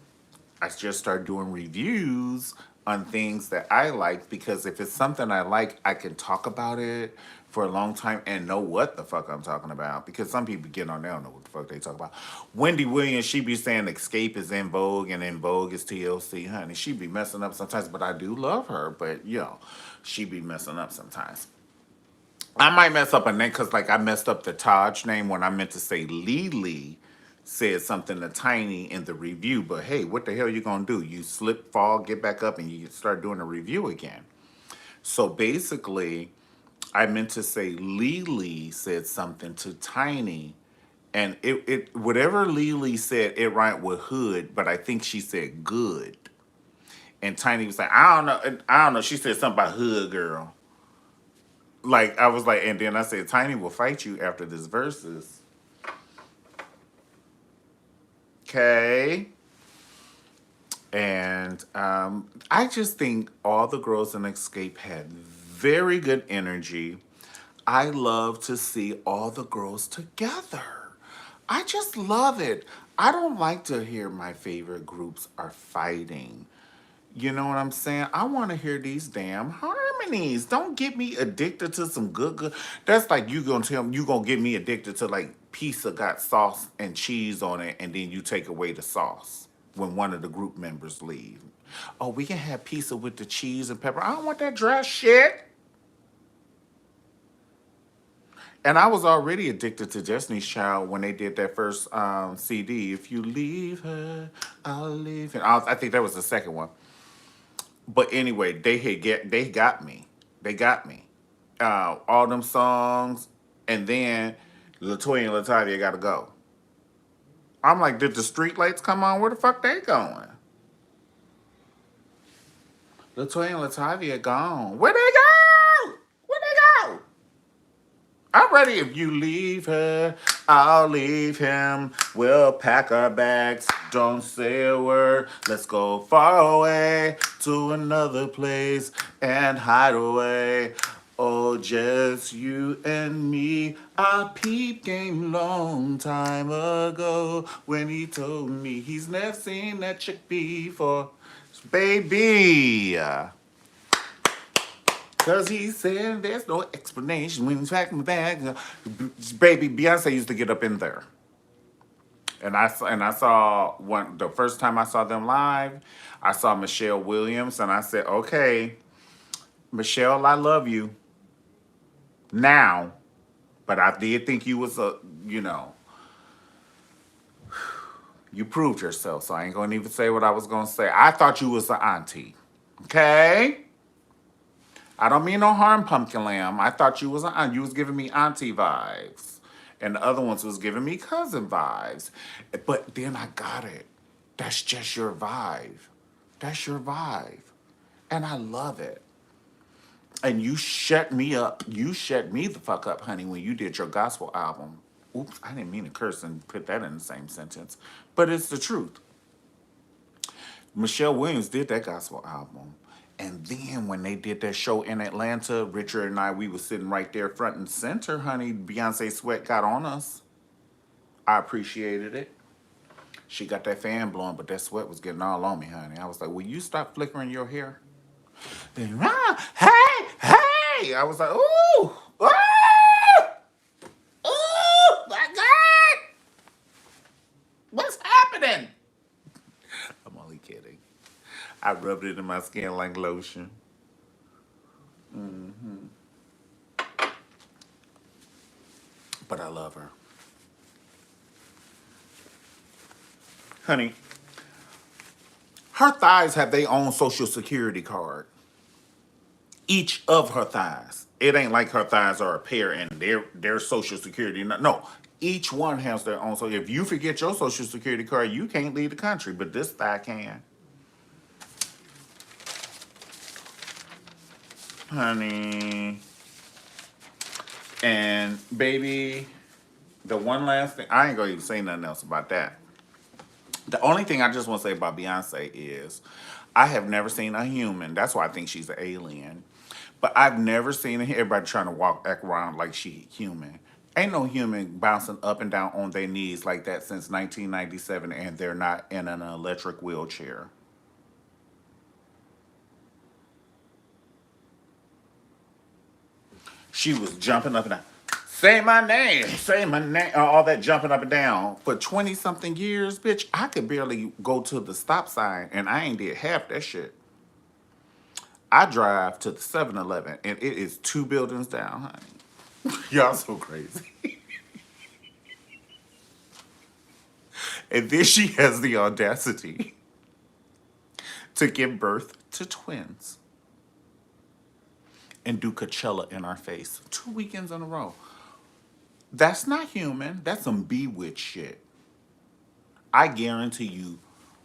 I just started doing reviews on things that I like because if it's something I like, I can talk about it for a long time and know what the fuck I'm talking about. Because some people get on there don't know what the fuck they talk about. Wendy Williams, she be saying escape is in vogue and in vogue is TLC, honey. She be messing up sometimes, but I do love her. But she be messing up sometimes. I might mess up a name because, like, I messed up the Taj name when I meant to say Lily said something to Tiny in the review. But hey, what the hell you gonna do? You slip, fall, get back up, and you start doing a review again. So basically, I meant to say Lily said something to Tiny, and it whatever Lily said, it rhymed with hood, but I think she said good. And Tiny was like, I don't know. She said something about hood girl. Like I was like, and then I said, Tiny will fight you after this versus. Okay. And I just think all the girls in Escape had very good energy. I love to see all the girls together. I just love it. I don't like to hear my favorite groups are fighting. You know what I'm saying? I want to hear these damn harmonies. Don't get me addicted to some good. That's like you gonna tell me you gonna get me addicted to like pizza got sauce and cheese on it, and then you take away the sauce when one of the group members leave. Oh, we can have pizza with the cheese and pepper. I don't want that dry shit. And I was already addicted to Destiny's Child when they did that first CD. If you leave her, I'll leave. And I think that was the second one. But anyway, they got me. They got me. All them songs, and then Latoya and Latavia got to go. I'm like, did the street lights come on? Where the fuck they going? Latoya and Latavia gone. Where they go? Where they go? I'm ready. If you leave her, I'll leave him. We'll pack our bags. Don't say a word. Let's go far away to another place and hide away. Oh, just you and me. I peep game long time ago when he told me he's never seen that chick before. Baby. Cause he said there's no explanation when he's back in the bag. Baby, Beyonce used to get up in there. And I saw one the first time I saw them live, I saw Michelle Williams and I said, okay, Michelle, I love you now. But I did think you was you proved yourself, so I ain't gonna even say what I was gonna say. I thought you was an auntie. Okay? I don't mean no harm, Pumpkin Lamb. I thought you was giving me auntie vibes, and the other ones was giving me cousin vibes. But then I got it. That's just your vibe. That's your vibe, and I love it. And you shut me up. You shut me the fuck up, honey, when you did your gospel album. Oops, I didn't mean to curse and put that in the same sentence, but it's the truth. Michelle Williams did that gospel album. And then when they did that show in Atlanta, Richard and I, we were sitting right there front and center, honey. Beyonce sweat got on us. I appreciated it. She got that fan blowing, but that sweat was getting all on me, honey. I was like, will you stop flickering your hair? Then, hey, hey! I was like, ooh, my God! What's happening? I'm only kidding. I rubbed it in my skin like lotion. But I love her. Honey, her thighs have their own social security card. Each of her thighs. It ain't like her thighs are a pair and their social security. No, each one has their own. So if you forget your social security card, you can't leave the country. But this thigh can. Honey. And baby, the one last thing, I ain't gonna even say nothing else about that. The only thing I just want to say about Beyonce is I have never seen a human. That's why I think she's an alien. But I've never seen everybody trying to act around like she human. Ain't no human bouncing up and down on their knees like that since 1997 and they're not in an electric wheelchair. She was jumping up and down. Say my name, all that jumping up and down. For 20 something years, bitch, I could barely go to the stop sign and I ain't did half that shit. I drive to the 7-Eleven and it is 2 buildings down, honey. Y'all so crazy. And then she has the audacity to give birth to twins and do Coachella in our face 2 weekends in a row. That's not human. That's some bewitched shit. I guarantee you,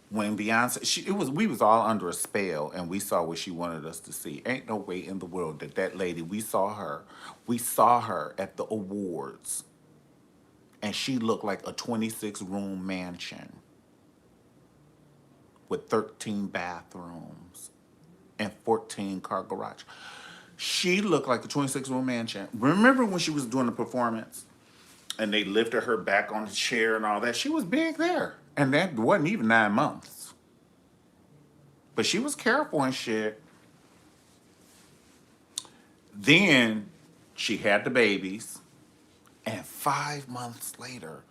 when Beyonce, we was all under a spell, and we saw what she wanted us to see. Ain't no way in the world that lady, we saw her at the awards, and she looked like a 26-room mansion with 13 bathrooms and 14-car garage. She looked like a 26-room mansion. Remember when she was doing the performance? And they lifted her back on the chair and all that. She was big there. And that wasn't even 9 months. But she was careful and shit. Then she had the babies. And 5 months later,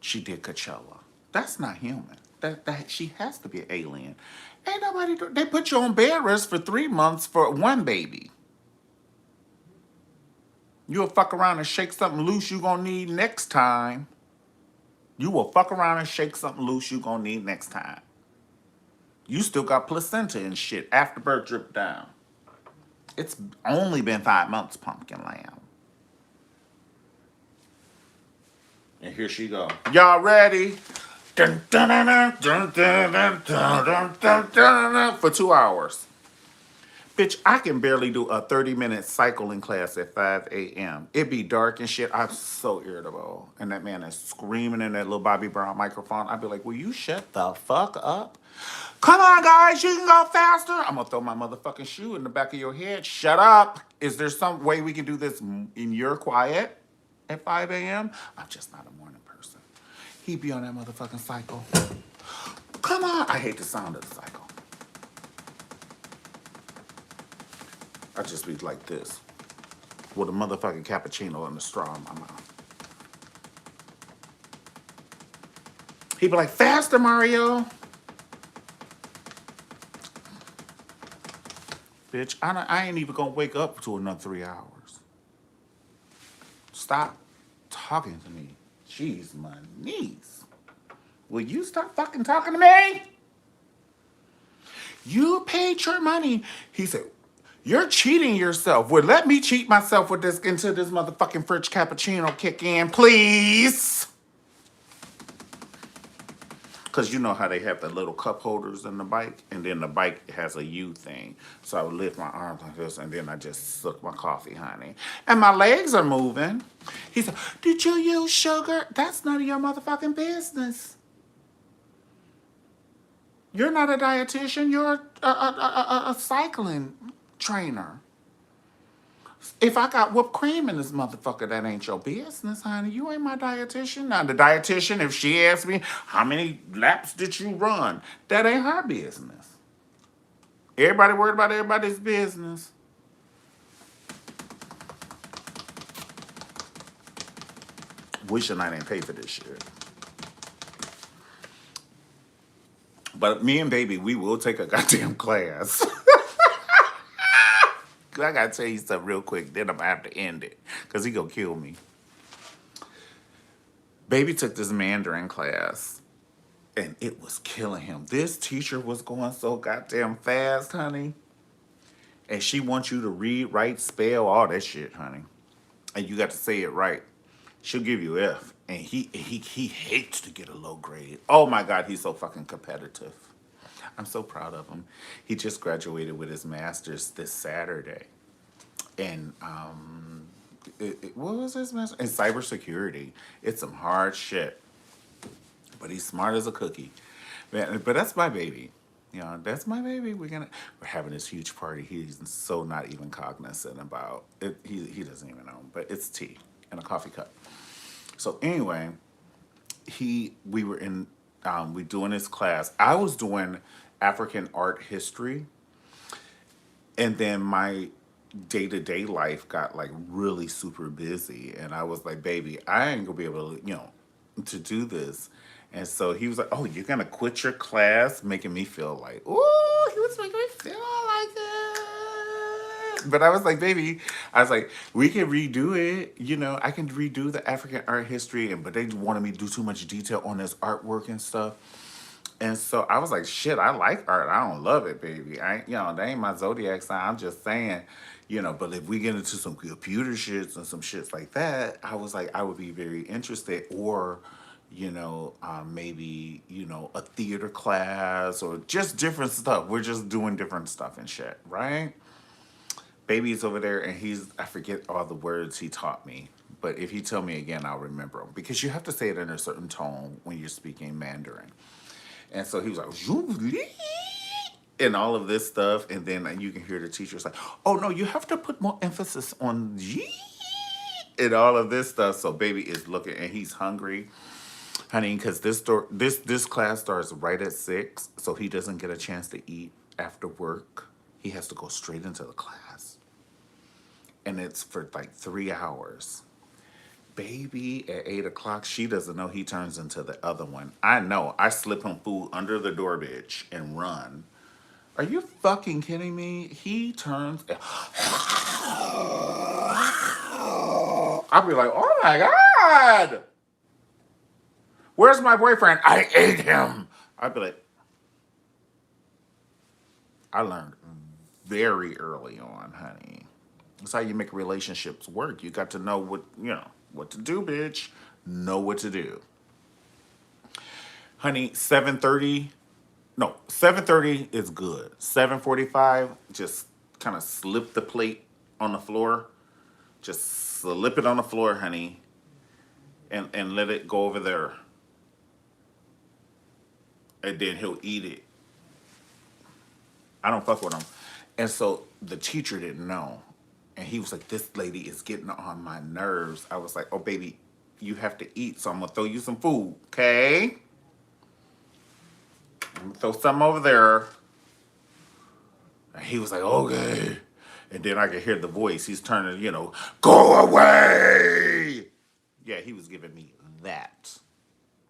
she did Coachella. That's not human. That she has to be an alien. Ain't nobody they put you on bed rest for 3 months for one baby. You'll fuck around and shake something loose you gonna need next time. You will fuck around and shake something loose you gonna need next time. You still got placenta and shit. Afterbirth drip down. It's only been 5 months, Pumpkin Lamb. And here she go. Y'all ready? Dun, dun, dun, dun, dun, dun, dun, dun, dun, dun, for 2 hours. Bitch, I can barely do a 30-minute cycling class at 5 a.m. It be dark and shit. I'm so irritable. And that man is screaming in that little Bobby Brown microphone. I'd be like, will you shut the fuck up? Come on, guys, you can go faster. I'm going to throw my motherfucking shoe in the back of your head. Shut up. Is there some way we can do this in your quiet at 5 a.m.? I'm just not a morning person. He be on that motherfucking cycle. Come on. I hate the sound of the cycle. I just be like this, with a motherfucking cappuccino and a straw in my mouth. He be like, faster, Mario. Bitch, I ain't even gonna wake up to another 3 hours. Stop talking to me. Jeez, my knees. Will you stop fucking talking to me? You paid your money. He said, You're cheating yourself. Well, let me cheat myself with this until this motherfucking French cappuccino kick in, please. Because you know how they have the little cup holders in the bike, and then the bike has a U thing. So I would lift my arms like this, and then I just suck my coffee, honey. And my legs are moving. He said, "Did you use sugar? That's none of your motherfucking business. You're not a dietitian. You're a cycling trainer. If I got whipped cream in this motherfucker, that ain't your business, honey. You ain't my dietitian. Now, the dietitian, if she asks me, how many laps did you run? That ain't her business. Everybody worried about everybody's business. Wishing I didn't pay for this shit. But me and baby, we will take a goddamn class. I gotta tell you something real quick, then I'm gonna have to end it. Because he gonna kill me. Baby took this Mandarin class. And it was killing him. This teacher was going so goddamn fast, honey. And she wants you to read, write, spell, all that shit, honey. And you got to say it right. She'll give you F. And he hates to get a low grade. Oh my God, he's so fucking competitive. I'm so proud of him. He just graduated with his master's this Saturday. And what was his master? In cybersecurity. It's some hard shit. But he's smart as a cookie. Man, but that's my baby. You know, that's my baby. We're having this huge party. He's so not even cognizant about it. He doesn't even know. But it's tea and a coffee cup. So anyway, we were in we doing this class. I was doing African art history, and then my day-to-day life got like really super busy, and I was like, baby, I ain't gonna be able to, to do this. And so he was like, "Oh, you're gonna quit your class," making me feel like, "Ooh," he was making me feel like it. But I was like, "Baby," I was like, "We can redo it. I can redo the African art history." But they wanted me to do too much detail on this artwork and stuff. And so I was like, "Shit, I like art. I don't love it, baby. That ain't my zodiac sign. I'm just saying." But if we get into some computer shits and some shits like that, I was like, I would be very interested. Or, maybe, a theater class or just different stuff. We're just doing different stuff and shit, right? Baby's over there and I forget all the words he taught me. But if he tell me again, I'll remember them. Because you have to say it in a certain tone when you're speaking Mandarin. And so he was like, and all of this stuff. And then you can hear the teacher's like, "Oh, no, you have to put more emphasis on G," and all of this stuff. So baby is looking and he's hungry, honey, because this class starts right at 6. So he doesn't get a chance to eat after work. He has to go straight into the class. And it's for like 3 hours. Baby, at 8 o'clock, she doesn't know he turns into the other one. I know. I slip him food under the door, bitch, and run. Are you fucking kidding me? He turns. I'll be like, "Oh my God. Where's my boyfriend? I ate him." I'd be like, I learned very early on, honey. That's how you make relationships work. You got to know what to do, bitch. Know what to do. Honey, 7:30. No, 7:30 is good. 7:45, just kind of slip the plate on the floor. Just slip it on the floor, honey. And let it go over there. And then he'll eat it. I don't fuck with him. And so the teacher didn't know. And he was like, "This lady is getting on my nerves." I was like, "Oh, baby, you have to eat, so I'm going to throw you some food, okay? I'm going to throw some over there." And he was like, "Okay." And then I could hear the voice. He's turning, "Go away." Yeah, he was giving me that.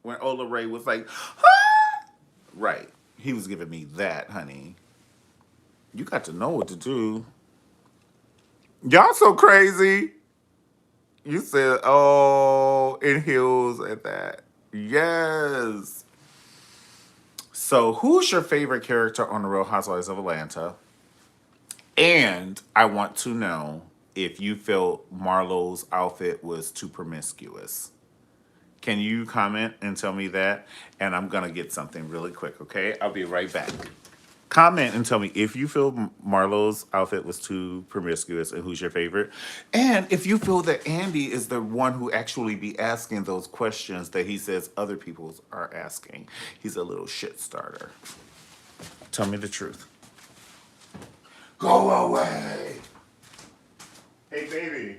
When Ola Ray was like, "Ah!" Right. He was giving me that, honey. You got to know what to do. Y'all so crazy. You said, "Oh, in heels at that." Yes. So, who's your favorite character on The Real Housewives of Atlanta? And I want to know if you felt Marlo's outfit was too promiscuous. Can you comment and tell me that? And I'm going to get something really quick, okay? I'll be right back. Comment and tell me if you feel Marlo's outfit was too promiscuous and who's your favorite. And if you feel that Andy is the one who actually be asking those questions that he says other people are asking. He's a little shit starter. Tell me the truth. Go away. Hey, baby.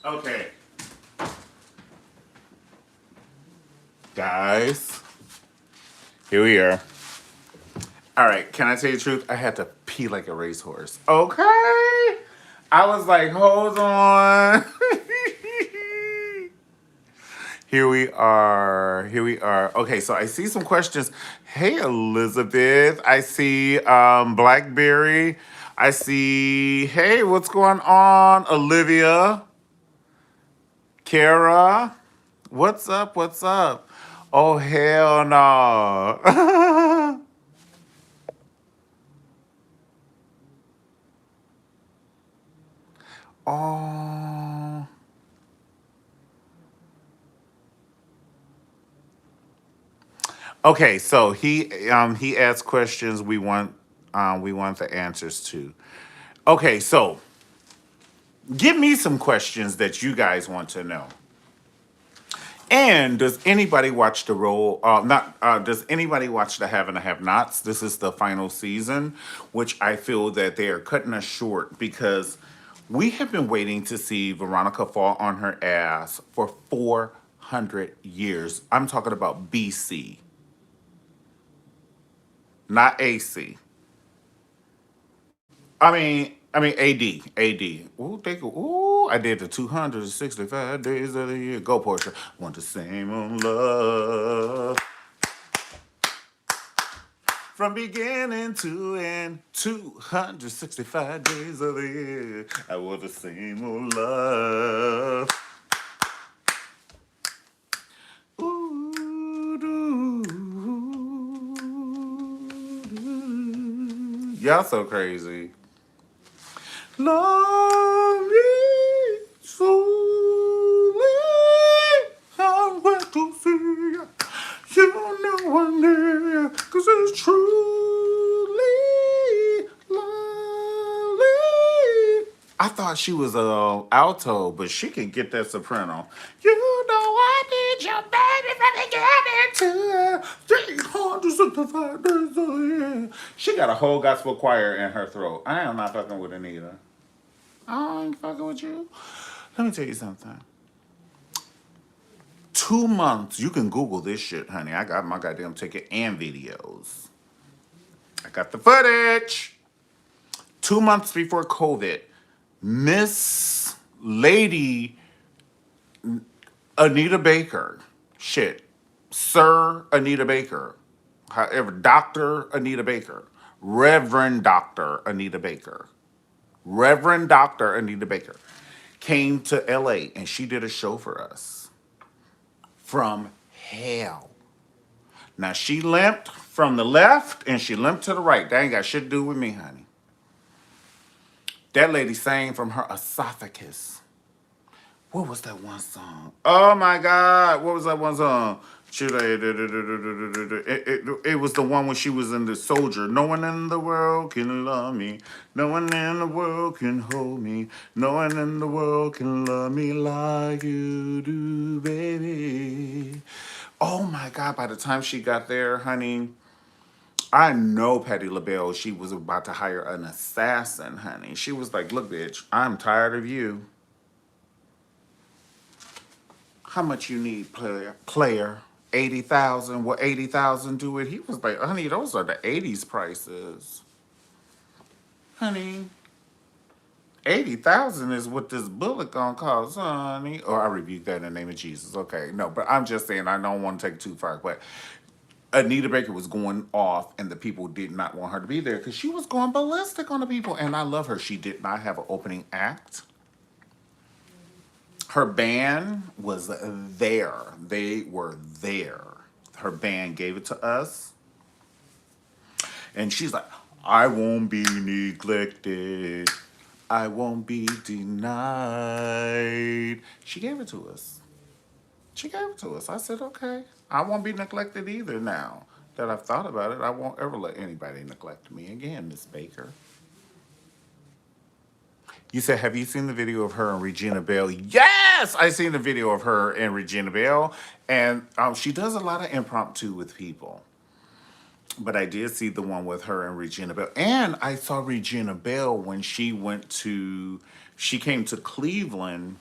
Okay. Guys, here we are. All right, can I tell you the truth? I had to pee like a racehorse. Okay. I was like, hold on. Here we are. Here we are. Okay, so I see some questions. Hey, Elizabeth. I see Blackberry. I see, hey, what's going on? Olivia. Kara. What's up? What's up? Oh, hell no. Oh. Okay, so he asked questions we want the answers to. Okay, so give me some questions that you guys want to know. And does anybody watch the role? Not does anybody watch the Have and the Have Nots? This is the final season, which I feel that they are cutting us short because we have been waiting to see Veronica fall on her ass for 400 years. I'm talking about BC, not AC. I mean AD, AD. Ooh, ooh, I did the 265 days of the year. Go Portia. Want the same old love from beginning to end. 265 days of the year. I want the same old love. Ooh, y'all so crazy. Love me slowly. I want to see you. You know I'm there, 'cause it's truly lovely. I thought she was a alto, but she can get that soprano. You know I need your baby from the beginning to 365 days a year. She got a whole gospel choir in her throat. I am not fucking with Anita. I ain't fucking with you. Let me tell you something. 2 months, you can Google this shit, honey. I got my goddamn ticket and videos. I got the footage. 2 months before COVID, Miss Lady Anita Baker, shit, Sir Anita Baker, however, Dr. Anita Baker, Reverend Dr. Anita Baker, Reverend Dr. Anita Baker came to LA and she did a show for us from hell. Now she limped from the left and she limped to the right. That ain't got shit to do with me, honey. That lady sang from her esophagus. What was that one song? Oh my God. What was that one song? She like it was the one when she was in the soldier. No one in the world can love me. No one in the world can hold me. No one in the world can love me like you do, baby. Oh my God! By the time she got there, honey, I know Patti LaBelle. She was about to hire an assassin, honey. She was like, "Look, bitch, I'm tired of you. How much you need, player? Player, 80,000. What 80,000 do it?" He was like, "Honey, those are the '80s prices, honey. 80,000 is what this bullet gonna cost, honey." Or I rebuke that in the name of Jesus. Okay, no, but I'm just saying I don't want to take it too far. But Anita Baker was going off, and the people did not want her to be there because she was going ballistic on the people. And I love her. She did not have an opening act. Her band was there. They were there. Her band gave it to us. And she's like, "I won't be neglected. I won't be denied." She gave it to us. She gave it to us. I said, "Okay. I won't be neglected either now that I've thought about it. I won't ever let anybody neglect me again, Miss Baker." You said, have you seen the video of her and Regina Bell? Yes, I seen the video of her and Regina Bell, and she does a lot of impromptu with people. But I did see the one with her and Regina Bell, and I saw Regina Bell when she came to Cleveland,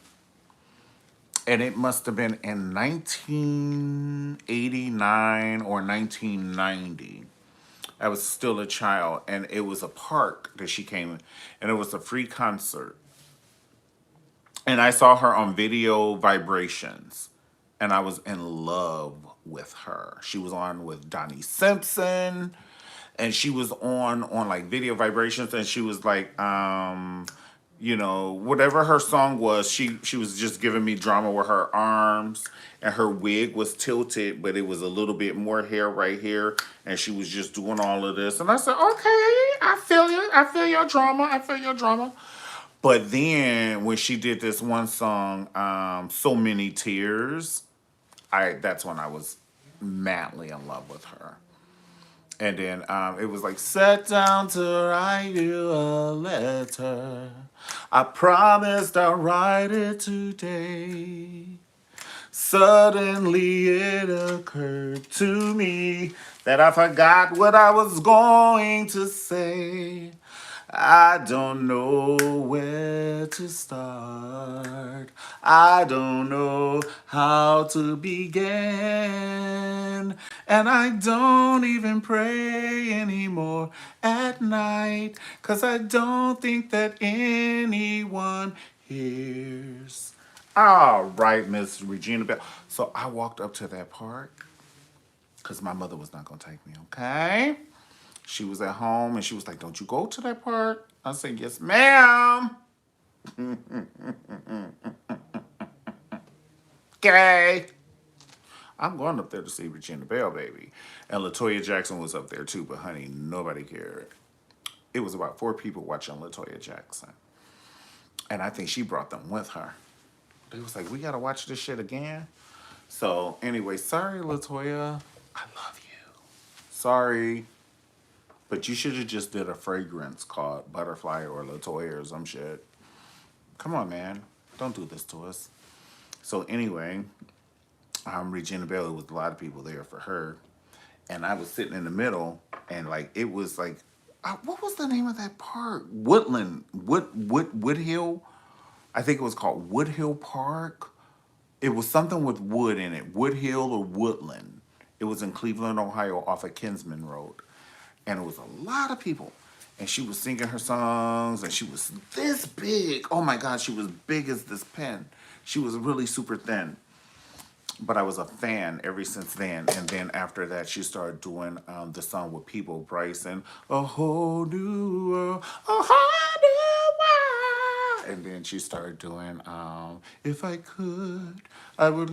and it must have been in 1989 or 1990. I was still a child, and it was a park that she came in, and it was a free concert. And I saw her on Video Vibrations, and I was in love with her. She was on with Donnie Simpson, and she was on like Video Vibrations, and she was like, whatever her song was, she was just giving me drama with her arms, and her wig was tilted, but it was a little bit more hair right here, and she was just doing all of this. And I said, "Okay, I feel you. I feel your drama. I feel your drama." But then when she did this one song, "So Many Tears," that's when I was madly in love with her. And then it was like, "Sat down to write you a letter. I promised I'll write it today. Suddenly it occurred to me that I forgot what I was going to say. I don't know where to start. I don't know how to begin. And I don't even pray anymore at night, 'cause I don't think that anyone hears." All right, Miss Regina Bell. So I walked up to that park because my mother was not going to take me, okay? She was at home and she was like, "Don't you go to that park?" I said, "Yes, ma'am." Okay. I'm going up there to see Regina Bell, baby. And LaToya Jackson was up there too, but honey, nobody cared. It was about 4 people watching LaToya Jackson. And I think she brought them with her. They was like, "We got to watch this shit again." So anyway, sorry, LaToya. I love you. Sorry. But you should have just did a fragrance called Butterfly or LaToya or some shit. Come on, man. Don't do this to us. So anyway, Regina Bell, there was a lot of people there for her. And I was sitting in the middle, and like it was like, what was the name of that park? Woodland, Woodhill. I think it was called Woodhill Park. It was something with wood in it, Woodhill or Woodland. It was in Cleveland, Ohio, off of Kinsman Road, and it was a lot of people. And she was singing her songs, and she was this big. Oh my God, she was big as this pen. She was really super thin. But I was a fan ever since then. And then after that, she started doing the song with People Bryson, "A Whole New World, a Whole New World." And then she started doing "If I Could, I Would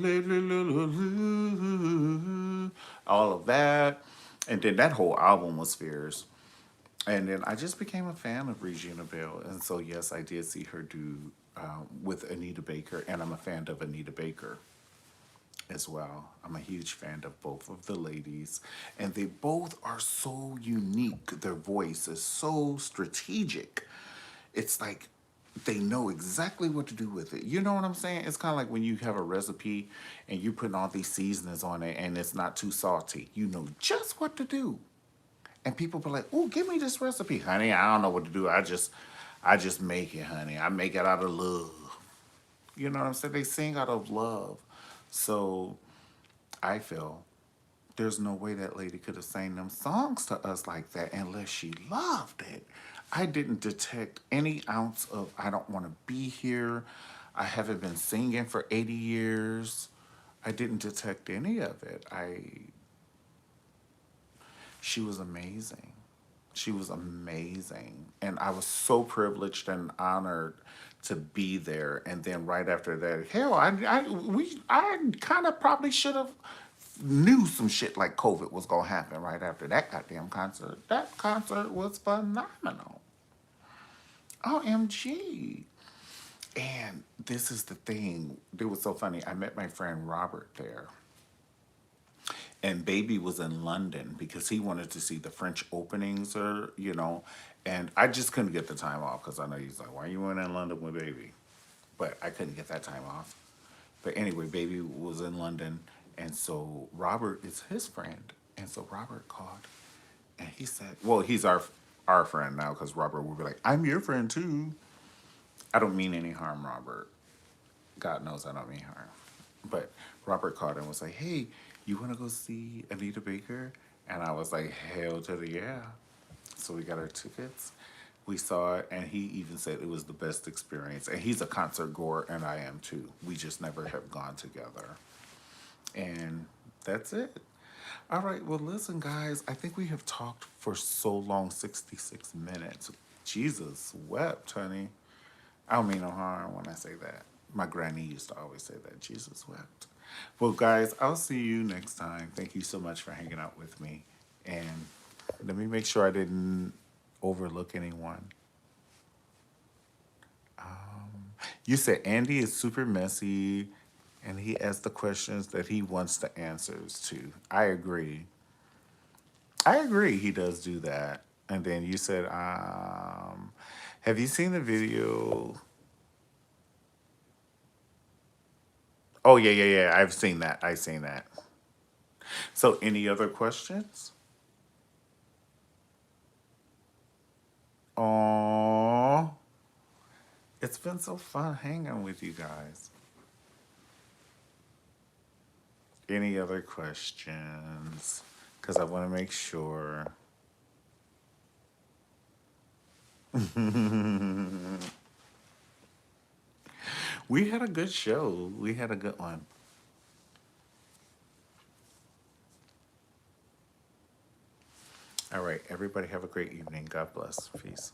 all of that. And then that whole album was fierce. And then I just became a fan of Regina Bell. And so, yes, I did see her do with Anita Baker. And I'm a fan of Anita Baker. as well. I'm a huge fan of both of the ladies, and they both are so unique. Their voice is so strategic. It's like they know exactly what to do with it. You know what I'm saying? It's kind of like when you have a recipe and you're putting all these seasonings on it and it's not too salty. You know just what to do. And people be like, "Oh, give me this recipe, honey. I don't know what to do. I just make it, honey. I make it out of love." You know what I'm saying? They sing out of love. So I feel there's no way that lady could have sang them songs to us like that unless she loved it. I didn't detect any ounce of I don't want to be here. I haven't been singing for 80 years. I didn't detect any of it. She was amazing. She was amazing. And I was so privileged and honored to be there. And then right after that, hell, I kind of probably should have knew some shit like COVID was gonna happen right after that goddamn concert. That concert was phenomenal. OMG. And this is the thing. It was so funny. I met my friend Robert there. And Baby was in London because he wanted to see the French openings, or. And I just couldn't get the time off because I know he's like, "Why you in London with Baby?" But I couldn't get that time off. But anyway, Baby was in London, and so Robert is his friend, and so Robert called, and he said, "Well, he's our friend now because Robert would be like, 'I'm your friend too.'" I don't mean any harm, Robert. God knows I don't mean harm. But Robert called and was like, "Hey, you want to go see Anita Baker?" And I was like, "Hell to the yeah." So we got our tickets. We saw it, and he even said it was the best experience. And he's a concert goer, and I am too. We just never have gone together. And that's it. All right, well, listen, guys, I think we have talked for so long 66 minutes. Jesus wept, honey. I don't mean no harm when I say that. My granny used to always say that. Jesus wept. Well, guys, I'll see you next time. Thank you so much for hanging out with me. And let me make sure I didn't overlook anyone. You said Andy is super messy and he asks the questions that he wants the answers to. I agree. I agree he does do that. And then you said, have you seen the video? Oh, yeah, yeah, yeah. I've seen that. I've seen that. So, any other questions? Oh, it's been so fun hanging with you guys. Any other questions? Because I want to make sure. We had a good show. We had a good one. All right, everybody have a great evening. God bless. Peace.